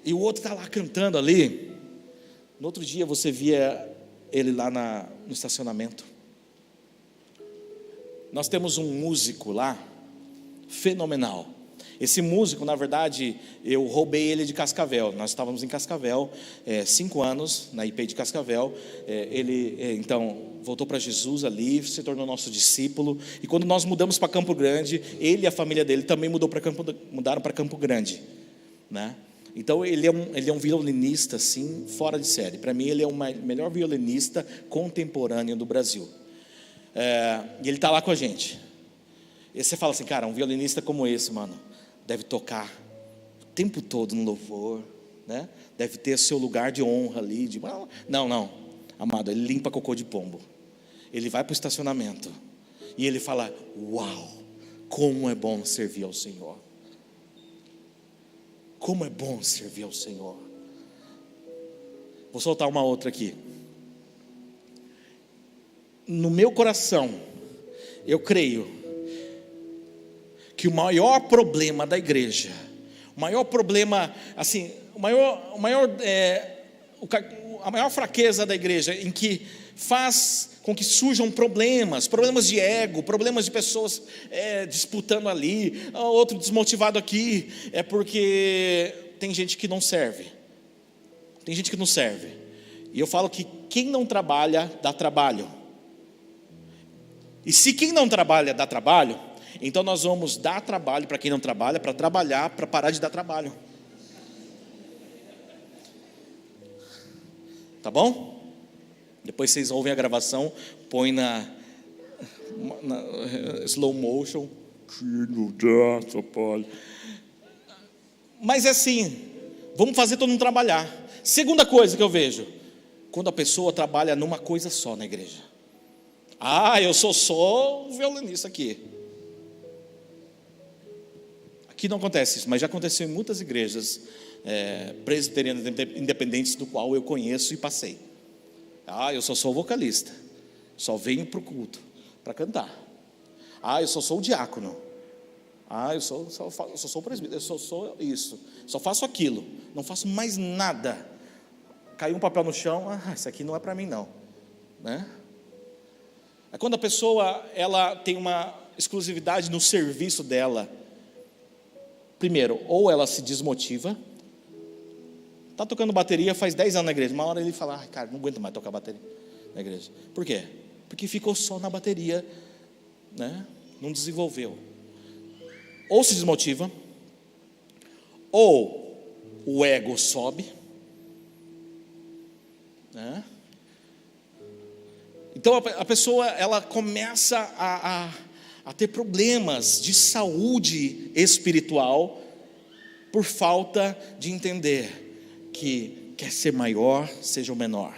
E o outro está lá cantando ali. No outro dia você via ele lá no estacionamento. Nós temos um músico lá, fenomenal. Esse músico, na verdade, eu roubei ele de Cascavel. Nós estávamos em Cascavel, 5 anos, na IP de Cascavel. Ele, então, voltou para Jesus ali, se tornou nosso discípulo. E quando nós mudamos para Campo Grande, ele e a família dele também mudaram para Campo Grande, né? Então, ele é um violinista, assim, fora de série. Para mim, ele é o melhor violinista contemporâneo do Brasil. E ele está lá com a gente. E você fala assim, cara, um violinista como esse, mano, deve tocar o tempo todo no louvor, né? Deve ter seu lugar de honra ali. Não, amado, ele limpa cocô de pombo. Ele vai para o estacionamento e ele fala, uau, como é bom servir ao Senhor. Como é bom servir ao Senhor. Vou soltar uma outra aqui. No meu coração, eu creio que o maior problema da igreja, o maior problema, assim, a maior fraqueza da igreja, em que faz com que surjam problemas de ego, problemas de pessoas disputando ali, outro desmotivado aqui, é porque tem gente que não serve. Tem gente que não serve. E eu falo que quem não trabalha, dá trabalho. E se quem não trabalha, dá trabalho, então nós vamos dar trabalho para quem não trabalha, para trabalhar, para parar de dar trabalho. Tá bom? Depois vocês ouvem a gravação, põe na slow motion. Mas é assim, vamos fazer todo mundo trabalhar. Segunda coisa que eu vejo, quando a pessoa trabalha numa coisa só na igreja. Eu sou só o violinista aqui. Aqui não acontece isso, mas já aconteceu em muitas igrejas presbiterianas independentes, do qual eu conheço e passei. Eu só sou vocalista, só venho para o culto para cantar. Eu só sou o diácono. Eu só sou o presbítero, eu só sou isso, só faço aquilo, não faço mais nada. Caiu um papel no chão, isso aqui não é para mim não, né? É quando a pessoa ela tem uma exclusividade no serviço dela. Primeiro, ou ela se desmotiva. Está tocando bateria faz 10 anos na igreja. Uma hora ele fala, cara, não aguento mais tocar bateria na igreja. Por quê? porque ficou só na bateria, né? Não desenvolveu. Ou se desmotiva, ou o ego sobe, né? Então a pessoa, ela começa a ter problemas de saúde espiritual por falta de entender que quer ser maior, seja o menor.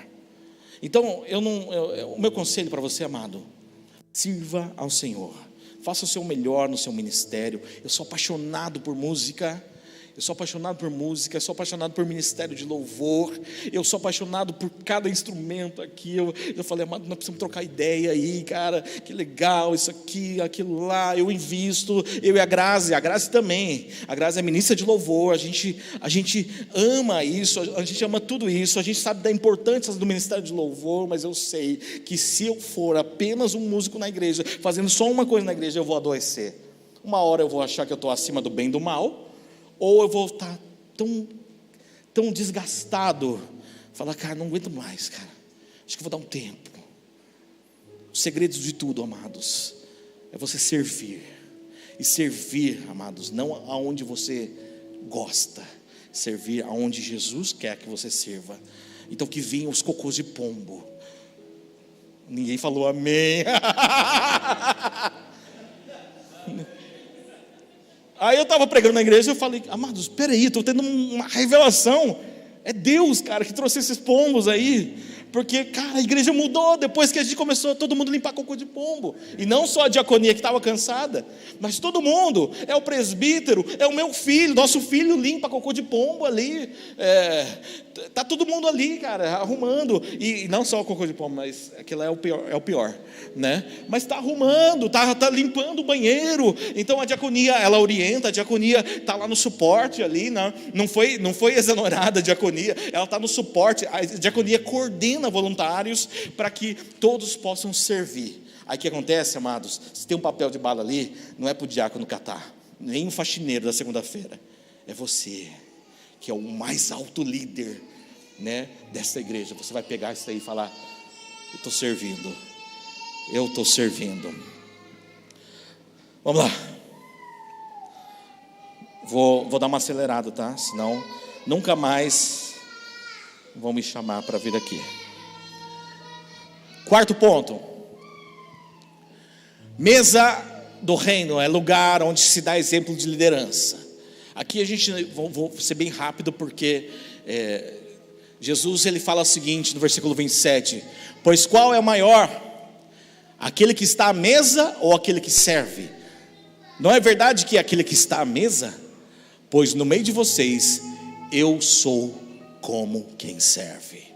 Então o meu conselho para você, amado, sirva ao Senhor, faça o seu melhor no seu ministério. Eu sou apaixonado por música, eu sou apaixonado por música, eu sou apaixonado por ministério de louvor, eu sou apaixonado por cada instrumento aqui. Eu falei, amado, nós precisamos trocar ideia aí, cara, que legal, isso aqui, aquilo lá. Eu invisto, eu e a Grazi também. A Grazi é ministra de louvor, a gente ama isso, a gente ama tudo isso, a gente sabe da importância do ministério de louvor, mas eu sei que se eu for apenas um músico na igreja, fazendo só uma coisa na igreja, eu vou adoecer. Uma hora eu vou achar que eu estou acima do bem e do mal, ou eu vou estar tão desgastado, falar, cara, não aguento mais, cara, acho que vou dar um tempo. Os segredos de tudo, amados, é você servir. E servir, amados, não aonde você gosta, servir aonde Jesus quer que você sirva. Então que venham os cocôs de pombo. Ninguém falou amém. Aí eu estava pregando na igreja e eu falei, amados, espera aí, estou tendo uma revelação. É Deus, cara, que trouxe esses pombos aí. Porque, cara, a igreja mudou depois que a gente começou todo mundo limpar cocô de pombo. E não só a diaconia que estava cansada, mas todo mundo. É o presbítero, é o meu filho, nosso filho limpa cocô de pombo ali. Tá todo mundo ali, cara, arrumando. E não só o cocô de pombo, mas aquilo é o pior, né? Mas está arrumando, tá limpando o banheiro. Então a diaconia, ela orienta, a diaconia está lá no suporte ali, né? Não foi exonerada a diaconia, ela está no suporte. A diaconia coordena voluntários para que todos possam servir. Aí o que acontece, amados? Se tem um papel de bala ali, não é para o diácono catar, nem o faxineiro da segunda-feira, é você, que é o mais alto líder, né, dessa igreja. Você vai pegar isso aí e falar, eu estou servindo. Vamos lá, vou dar uma acelerada, tá? Senão nunca mais vão me chamar para vir aqui. Quarto ponto, mesa do reino é lugar onde se dá exemplo de liderança. Aqui a gente, vou ser bem rápido, porque Jesus, ele fala o seguinte no versículo 27, pois qual é o maior, aquele que está à mesa ou aquele que serve? Não é verdade que é aquele que está à mesa? Pois no meio de vocês, eu sou como quem serve.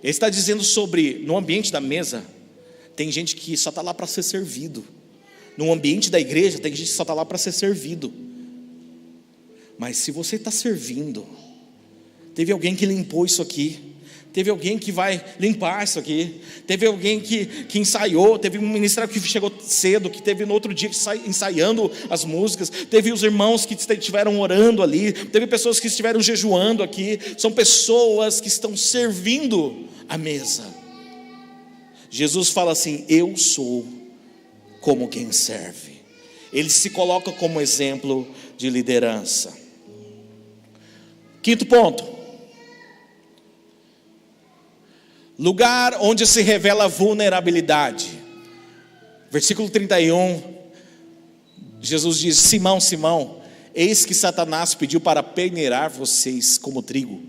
Ele está dizendo sobre, no ambiente da mesa, tem gente que só está lá para ser servido. No ambiente da igreja, tem gente que só está lá para ser servido. Mas se você está servindo, teve alguém que limpou isso aqui, teve alguém que vai limpar isso aqui, teve alguém que ensaiou, teve um ministério que chegou cedo, que teve no outro dia ensaiando as músicas, teve os irmãos que estiveram orando ali, teve pessoas que estiveram jejuando aqui. São pessoas que estão servindo a mesa. Jesus fala assim, eu sou como quem serve. Ele se coloca como exemplo de liderança. Quinto ponto, lugar onde se revela a vulnerabilidade. Versículo 31, Jesus diz, Simão, Simão, eis que Satanás pediu para peneirar vocês como trigo.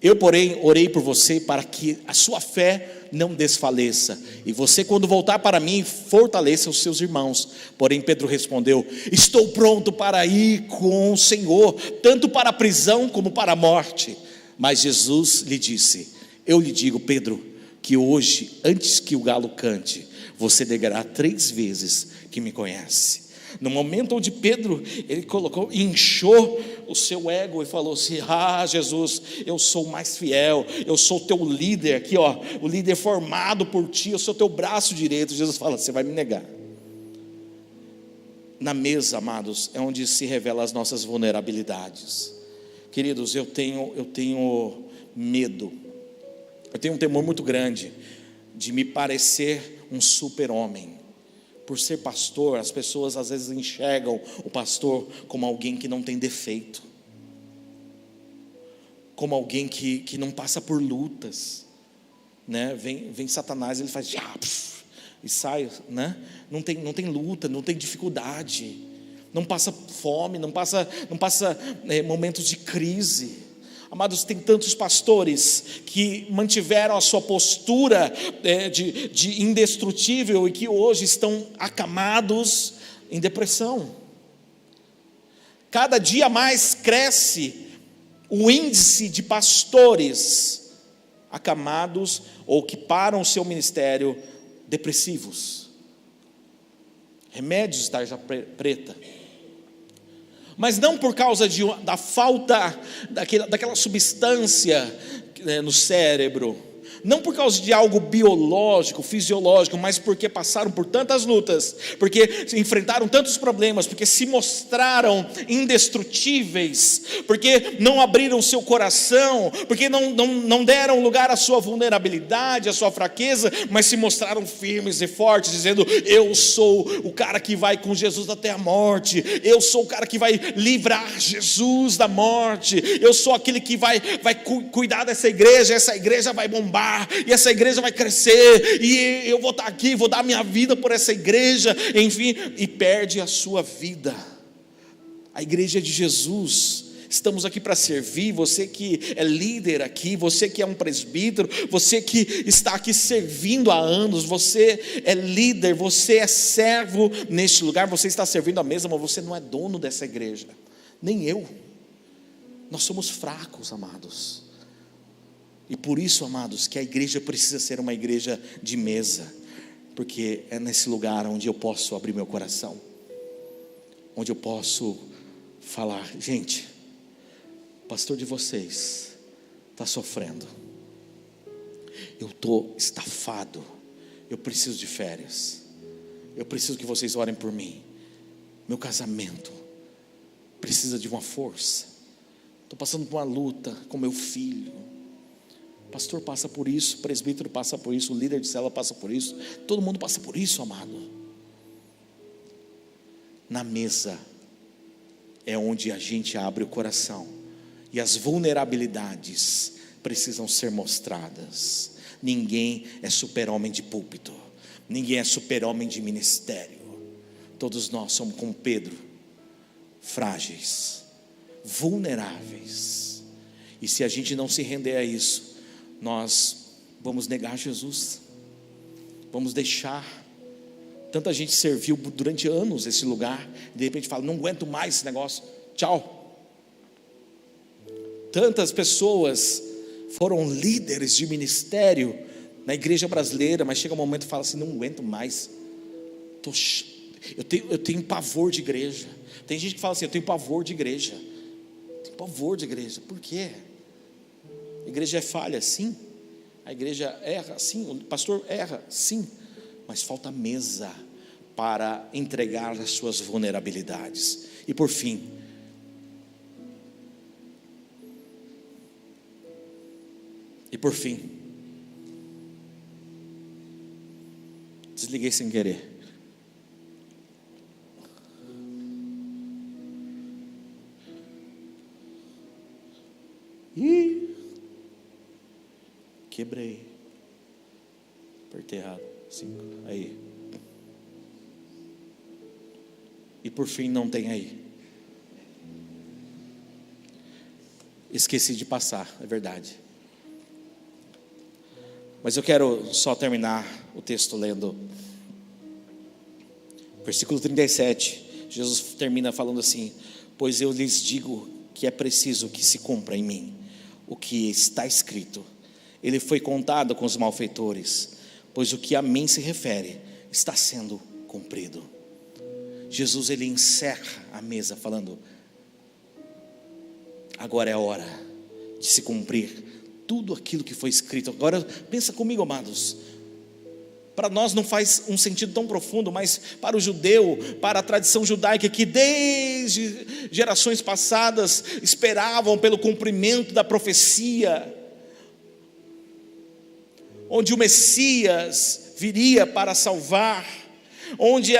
Eu, porém, orei por você para que a sua fé não desfaleça, e você, quando voltar para mim, fortaleça os seus irmãos. Porém Pedro respondeu, estou pronto para ir com o Senhor, tanto para a prisão como para a morte. Mas Jesus lhe disse, eu lhe digo, Pedro, que hoje, antes que o galo cante, você negará 3 vezes que me conhece. No momento onde Pedro, ele inchou o seu ego e falou assim, Jesus, eu sou o mais fiel, eu sou o teu líder aqui, ó, o líder formado por ti, eu sou o teu braço direito. Jesus fala, você vai me negar. Na mesa, amados, é onde se revela as nossas vulnerabilidades. Queridos, eu tenho medo, eu tenho um temor muito grande de me parecer um super-homem. Por ser pastor, as pessoas às vezes enxergam o pastor como alguém que não tem defeito, como alguém que não passa por lutas, né? Vem Satanás, ele faz e sai, né? Não tem luta, não tem dificuldade, não passa fome, não passa momentos de crise. Amados, tem tantos pastores que mantiveram a sua postura de indestrutível e que hoje estão acamados em depressão. Cada dia mais cresce o índice de pastores acamados ou que param o seu ministério depressivos. Remédios tarja preta. Mas não por causa da falta daquela substância no cérebro, não por causa de algo biológico, fisiológico, mas porque passaram por tantas lutas, porque enfrentaram tantos problemas, porque se mostraram indestrutíveis, porque não abriram seu coração, porque não deram lugar à sua vulnerabilidade, à sua fraqueza, mas se mostraram firmes e fortes, dizendo: eu sou o cara que vai com Jesus até a morte, eu sou o cara que vai livrar Jesus da morte, eu sou aquele que vai cuidar dessa igreja, essa igreja vai bombar, e essa igreja vai crescer, e eu vou estar aqui, vou dar minha vida por essa igreja, enfim, e perde a sua vida. A igreja de Jesus, estamos aqui para servir. Você que é líder aqui, você que é um presbítero, você que está aqui servindo há anos, você é líder, você é servo neste lugar, você está servindo a mesa, mas você não é dono dessa igreja, nem eu. Nós somos fracos, amados. E por isso, amados, que a igreja precisa ser uma igreja de mesa, porque é nesse lugar onde eu posso abrir meu coração, onde eu posso falar: gente, o pastor de vocês está sofrendo, eu estou estafado, eu preciso de férias, eu preciso que vocês orem por mim, meu casamento precisa de uma força, estou passando por uma luta com meu filho. O pastor passa por isso, o presbítero passa por isso, o líder de célula passa por isso, todo mundo passa por isso, amado. Na mesa é onde a gente abre o coração, e as vulnerabilidades precisam ser mostradas. Ninguém é super-homem de púlpito, ninguém é super-homem de ministério. Todos nós somos como Pedro, frágeis, vulneráveis. E se a gente não se render a isso, nós vamos negar Jesus, vamos deixar. Tanta gente serviu durante anos esse lugar, e de repente fala: não aguento mais esse negócio, tchau. Tantas pessoas foram líderes de ministério na igreja brasileira, mas chega um momento e fala assim: não aguento mais, eu tenho pavor de igreja. Tem gente que fala assim: eu tenho pavor de igreja. Tenho pavor de igreja. Por quê? A igreja é falha, sim. A igreja erra, sim. O pastor erra, sim. Mas falta mesa para entregar as suas vulnerabilidades. E por fim, desliguei sem querer. Quebrei, apertei errado, 5, aí. E por fim, não tem aí. Esqueci de passar, é verdade. Mas eu quero só terminar o texto lendo versículo 37. Jesus termina falando assim: pois eu lhes digo que é preciso que se cumpra em mim o que está escrito. Ele foi contado com os malfeitores, pois o que a mim se refere está sendo cumprido. Jesus, ele encerra a mesa falando: agora é a hora de se cumprir tudo aquilo que foi escrito. Agora pensa comigo, amados. Para nós não faz um sentido tão profundo, mas para o judeu, para a tradição judaica, que desde gerações passadas esperavam pelo cumprimento da profecia, onde o Messias viria para salvar, onde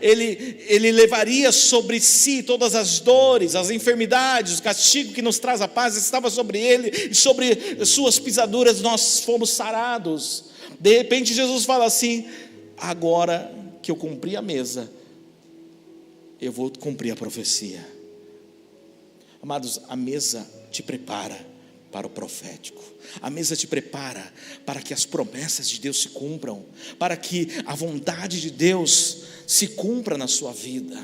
Ele levaria sobre si todas as dores, as enfermidades, o castigo que nos traz a paz estava sobre Ele, e sobre suas pisaduras nós fomos sarados. De repente Jesus fala assim: agora que eu cumpri a mesa, eu vou cumprir a profecia. Amados, a mesa te prepara para o profético. A mesa te prepara para que as promessas de Deus se cumpram, para que a vontade de Deus se cumpra na sua vida.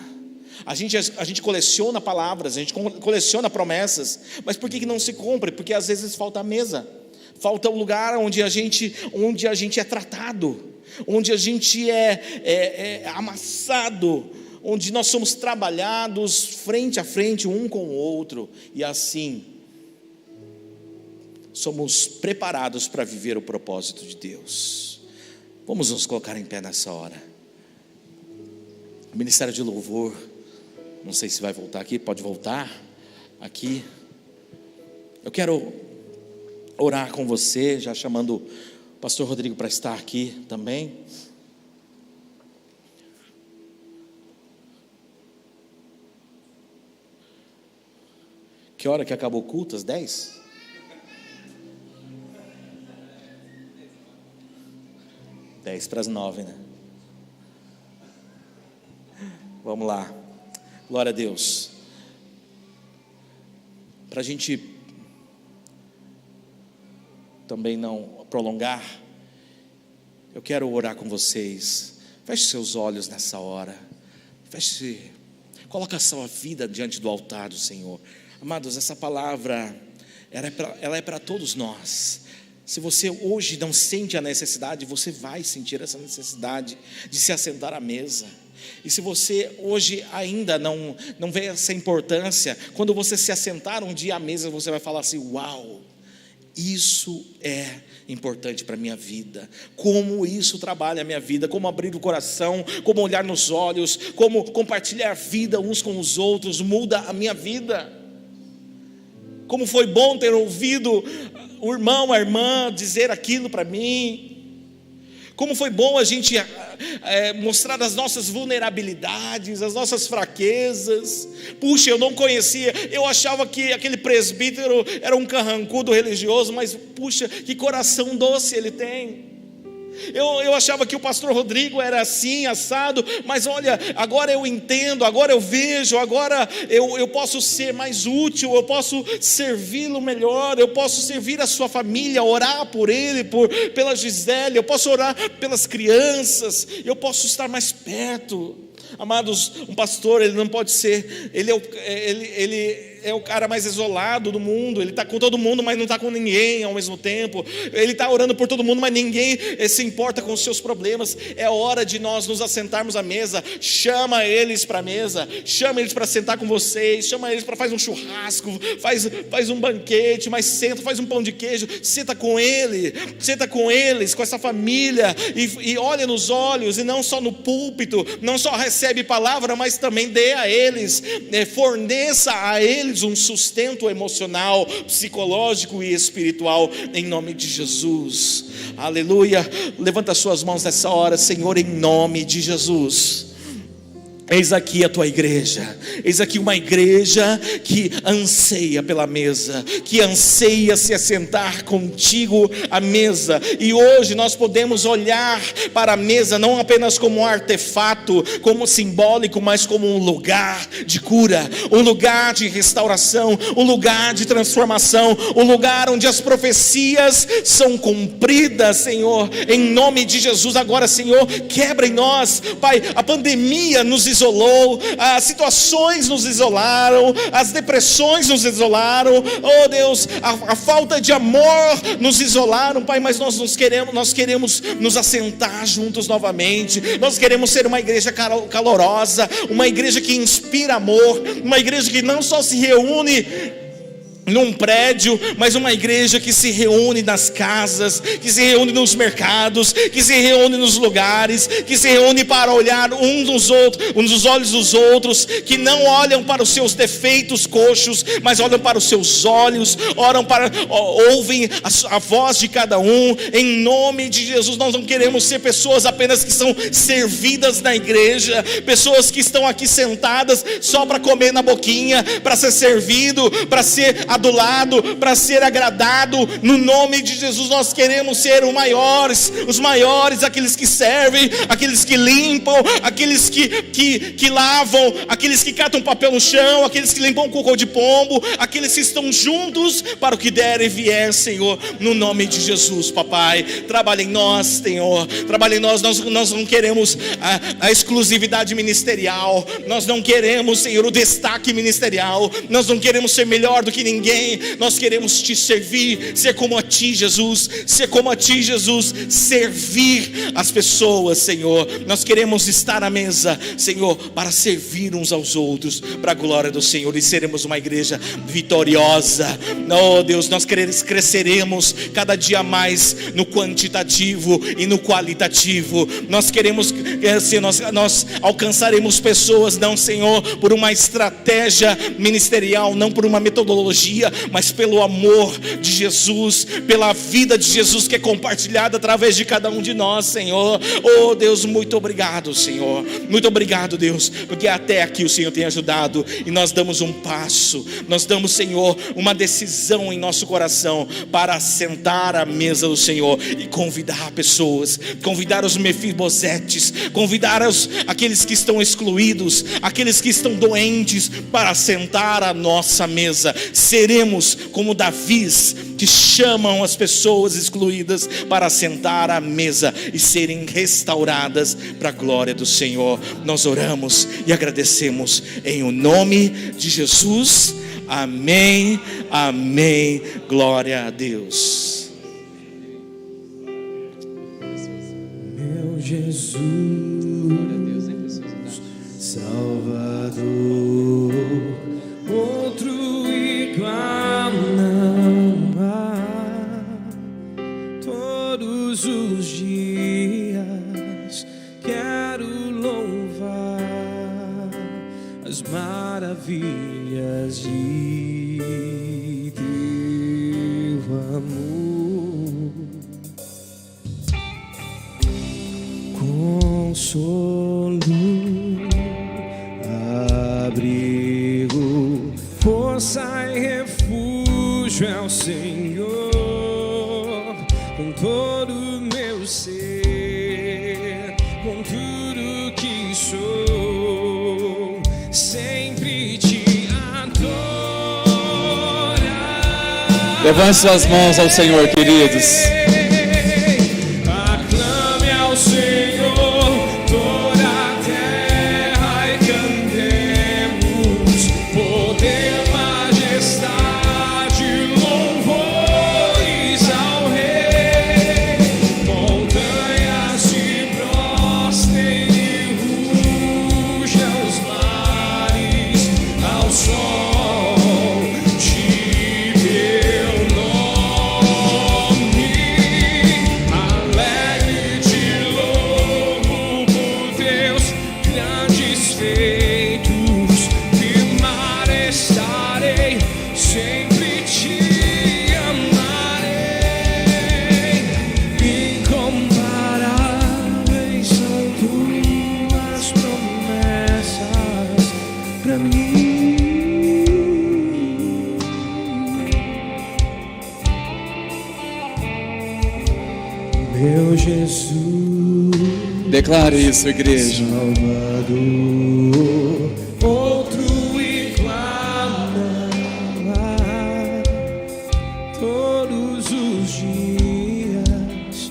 A gente coleciona palavras, a gente coleciona promessas, mas por que não se cumpre? Porque às vezes falta a mesa, falta o lugar onde a gente é tratado, onde a gente é amassado, onde nós somos trabalhados frente a frente um com o outro, e assim somos preparados para viver o propósito de Deus. Vamos nos colocar em pé nessa hora. O Ministério de Louvor, não sei se vai voltar aqui, pode voltar aqui. Eu quero orar com você, já chamando o pastor Rodrigo para estar aqui também. Que hora que acabou o culto? Às 10? Dez para as 9, né? Vamos lá. Glória a Deus. Para a gente também não prolongar, eu quero orar com vocês. Feche seus olhos nessa hora. Coloca a sua vida diante do altar do Senhor. Amados, essa palavra, ela é para todos nós. Se você hoje não sente a necessidade, você vai sentir essa necessidade de se assentar à mesa. E se você hoje ainda não vê essa importância, quando você se assentar um dia à mesa, você vai falar assim: uau, isso é importante para a minha vida. Como isso trabalha a minha vida, como abrir o coração, como olhar nos olhos, como compartilhar vida uns com os outros, muda a minha vida. Como foi bom ter ouvido o irmão, a irmã dizer aquilo para mim. Como foi bom a gente mostrar as nossas vulnerabilidades, as nossas fraquezas. Puxa, eu não conhecia, eu achava que aquele presbítero era um carrancudo religioso, mas puxa, que coração doce ele tem. Eu achava que o pastor Rodrigo era assim, assado, mas olha, agora eu entendo, agora eu vejo, agora eu posso ser mais útil, eu posso servi-lo melhor, eu posso servir a sua família, orar por ele, pela Gisele, eu posso orar pelas crianças, eu posso estar mais perto. Amados, um pastor, ele não pode ser, ele é o cara mais isolado do mundo. Ele está com todo mundo, mas não está com ninguém ao mesmo tempo. Ele está orando por todo mundo, mas ninguém se importa com os seus problemas. É hora de nós nos assentarmos à mesa. Chama eles para a mesa, chama eles para sentar com vocês, chama eles para fazer um churrasco, faz um banquete, mas senta, faz um pão de queijo, senta com eles, com essa família, e olha nos olhos, e não só no púlpito, não só recebe palavra, mas também dê a eles, forneça a eles um sustento emocional, psicológico e espiritual, em nome de Jesus. Aleluia. Levanta as suas mãos nessa hora. Senhor, em nome de Jesus, eis aqui a tua igreja, eis aqui uma igreja que anseia pela mesa, que anseia se assentar contigo à mesa, e hoje nós podemos olhar para a mesa não apenas como um artefato, como simbólico, mas como um lugar de cura, um lugar de restauração, um lugar de transformação, um lugar onde as profecias são cumpridas, Senhor, em nome de Jesus. Agora, Senhor, quebra em nós, Pai, a pandemia nos isolou, as situações nos isolaram, as depressões nos isolaram, oh Deus, a falta de amor nos isolaram, Pai, mas nós queremos nos assentar juntos novamente. Nós queremos ser uma igreja calorosa, uma igreja que inspira amor, uma igreja que não só se reúne num prédio, mas uma igreja que se reúne nas casas, que se reúne nos mercados, que se reúne nos lugares, que se reúne para olhar uns nos olhos dos outros, que não olham para os seus defeitos coxos, mas olham para os seus olhos, ouvem a voz de cada um. Em nome de Jesus, nós não queremos ser pessoas apenas que são servidas na igreja, pessoas que estão aqui sentadas só para comer na boquinha, para ser servido, para ser adulado, para ser agradado. No nome de Jesus, nós queremos ser os maiores, aqueles que servem, aqueles que limpam, aqueles que lavam, aqueles que catam papel no chão, aqueles que limpam o cocô de pombo, aqueles que estão juntos para o que der e vier, Senhor. No nome de Jesus, papai, trabalha em nós, Senhor, trabalha em nós. Nós não queremos a exclusividade ministerial, nós não queremos, Senhor, o destaque ministerial, nós não queremos ser melhor do que ninguém, nós queremos te servir, ser como a ti, Jesus, servir as pessoas, Senhor. Nós queremos estar à mesa, Senhor, para servir uns aos outros, para a glória do Senhor, e seremos uma igreja vitoriosa. Oh Deus, nós cresceremos cada dia mais no quantitativo e no qualitativo. Nós queremos, nós alcançaremos pessoas, não, Senhor, por uma estratégia ministerial, não por uma metodologia, mas pelo amor de Jesus, pela vida de Jesus que é compartilhada através de cada um de nós, Senhor. Oh Deus, muito obrigado, Senhor, muito obrigado, Deus, porque até aqui o Senhor tem ajudado, e nós damos um passo, nós damos, Senhor, uma decisão em nosso coração para sentar à mesa do Senhor e convidar pessoas, convidar os mefibosetes, convidar aqueles que estão excluídos, aqueles que estão doentes, para sentar à nossa mesa. Seremos como Davis, que chamam as pessoas excluídas para sentar à mesa e serem restauradas para a glória do Senhor. Nós oramos e agradecemos em o nome de Jesus. Amém, amém, glória a Deus. Meu Jesus, Salvador, outro igual não há. Todos os dias quero louvar as maravilhas de teu amor. Consolo, abrigo, força e refúgio é o Senhor. Com todo o meu ser, com tudo que sou, sempre te adorar. Levante suas mãos ao Senhor, queridos. Aclame ao Senhor toda a terra e cantemos poder, majestade, louvores ao Rei. Montanhas se prostrem e rujam os mares ao som de teu nome. Alegre te louvo por teus grandes feitos, firmar estarei, sempre te amarei. Incomparáveis são tuas promessas pra mim. Meu Jesus, Declare isso, igreja. Salvador, outro igual não há. Todos os dias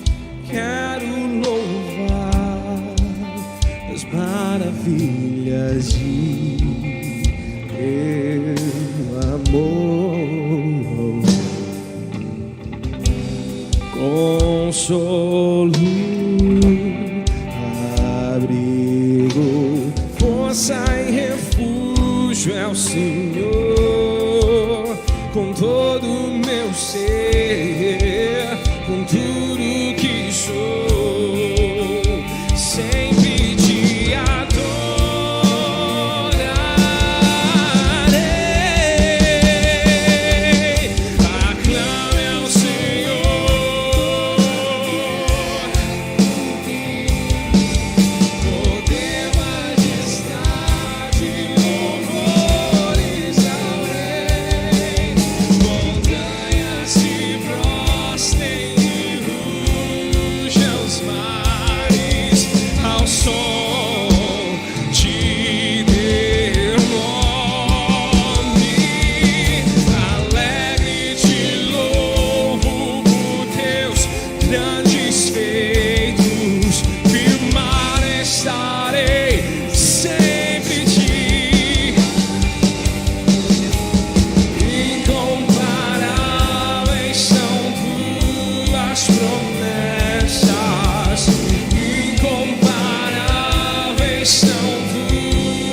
quero louvar as maravilhas de teu amor. Consolo, abrigo, força e refúgio é o Senhor. com todo o meu ser, com tudo que sou, sempre te adorarei. Aclame ao Senhor, poder, majestade, louvores ao Rei. Montanhas se prostrem e rujam os mares ao som de teu nome. Alegre te louvo por teus grandes feitos, firmar estarei sempre em ti. Incomparáveis são tuas promessas, incomparáveis são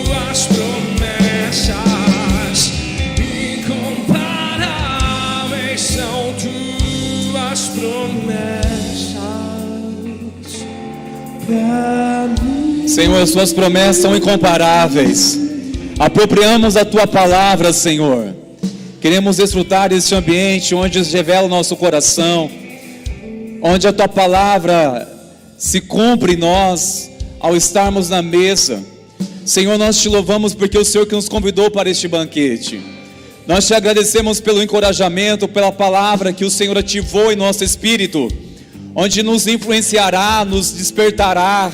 tuas promessas, incomparáveis são tuas promessas pra mim. Senhor, as suas promessas são incomparáveis. Apropriamos a tua palavra, Senhor. Queremos desfrutar deste ambiente onde se revela o nosso coração, onde a tua palavra se cumpre em nós ao estarmos na mesa. Senhor, nós te louvamos porque é o Senhor que nos convidou para este banquete. Nós te agradecemos pelo encorajamento, pela palavra que o Senhor ativou em nosso espírito, onde nos influenciará, nos despertará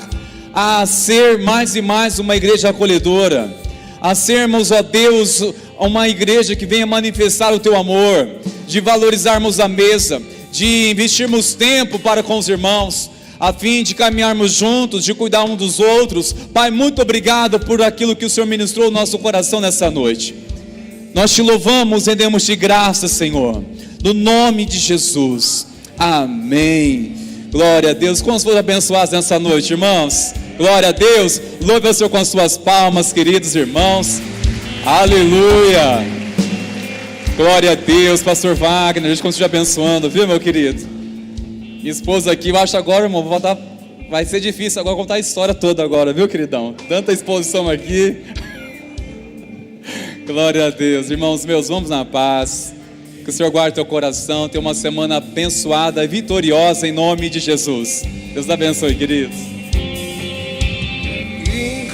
a ser mais e mais uma igreja acolhedora, a sermos, ó Deus, uma igreja que venha manifestar o teu amor, de valorizarmos a mesa, de investirmos tempo para com os irmãos, a fim de caminharmos juntos, de cuidar um dos outros. Pai, muito obrigado por aquilo que o Senhor ministrou no nosso coração nessa noite. Nós te louvamos, rendemos-te graças, Senhor, no nome de Jesus, amém. Glória a Deus. Quantos foram abençoados nessa noite, irmãos? Glória a Deus. Louve ao Senhor com as suas palmas, queridos irmãos. Aleluia. Glória a Deus. Pastor Wagner, a gente continua abençoando, viu, meu querido? Minha esposa aqui, eu acho agora, irmão, vai ser difícil agora contar a história toda agora, viu, queridão? Tanta exposição aqui. Glória a Deus. Irmãos meus, vamos na paz. Que o Senhor guarde teu coração. Tenha uma semana abençoada e vitoriosa em nome de Jesus. Deus abençoe, queridos.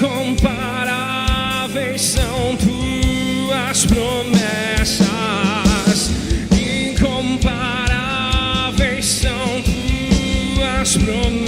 Incomparáveis são tuas promessas, incomparáveis são tuas promessas.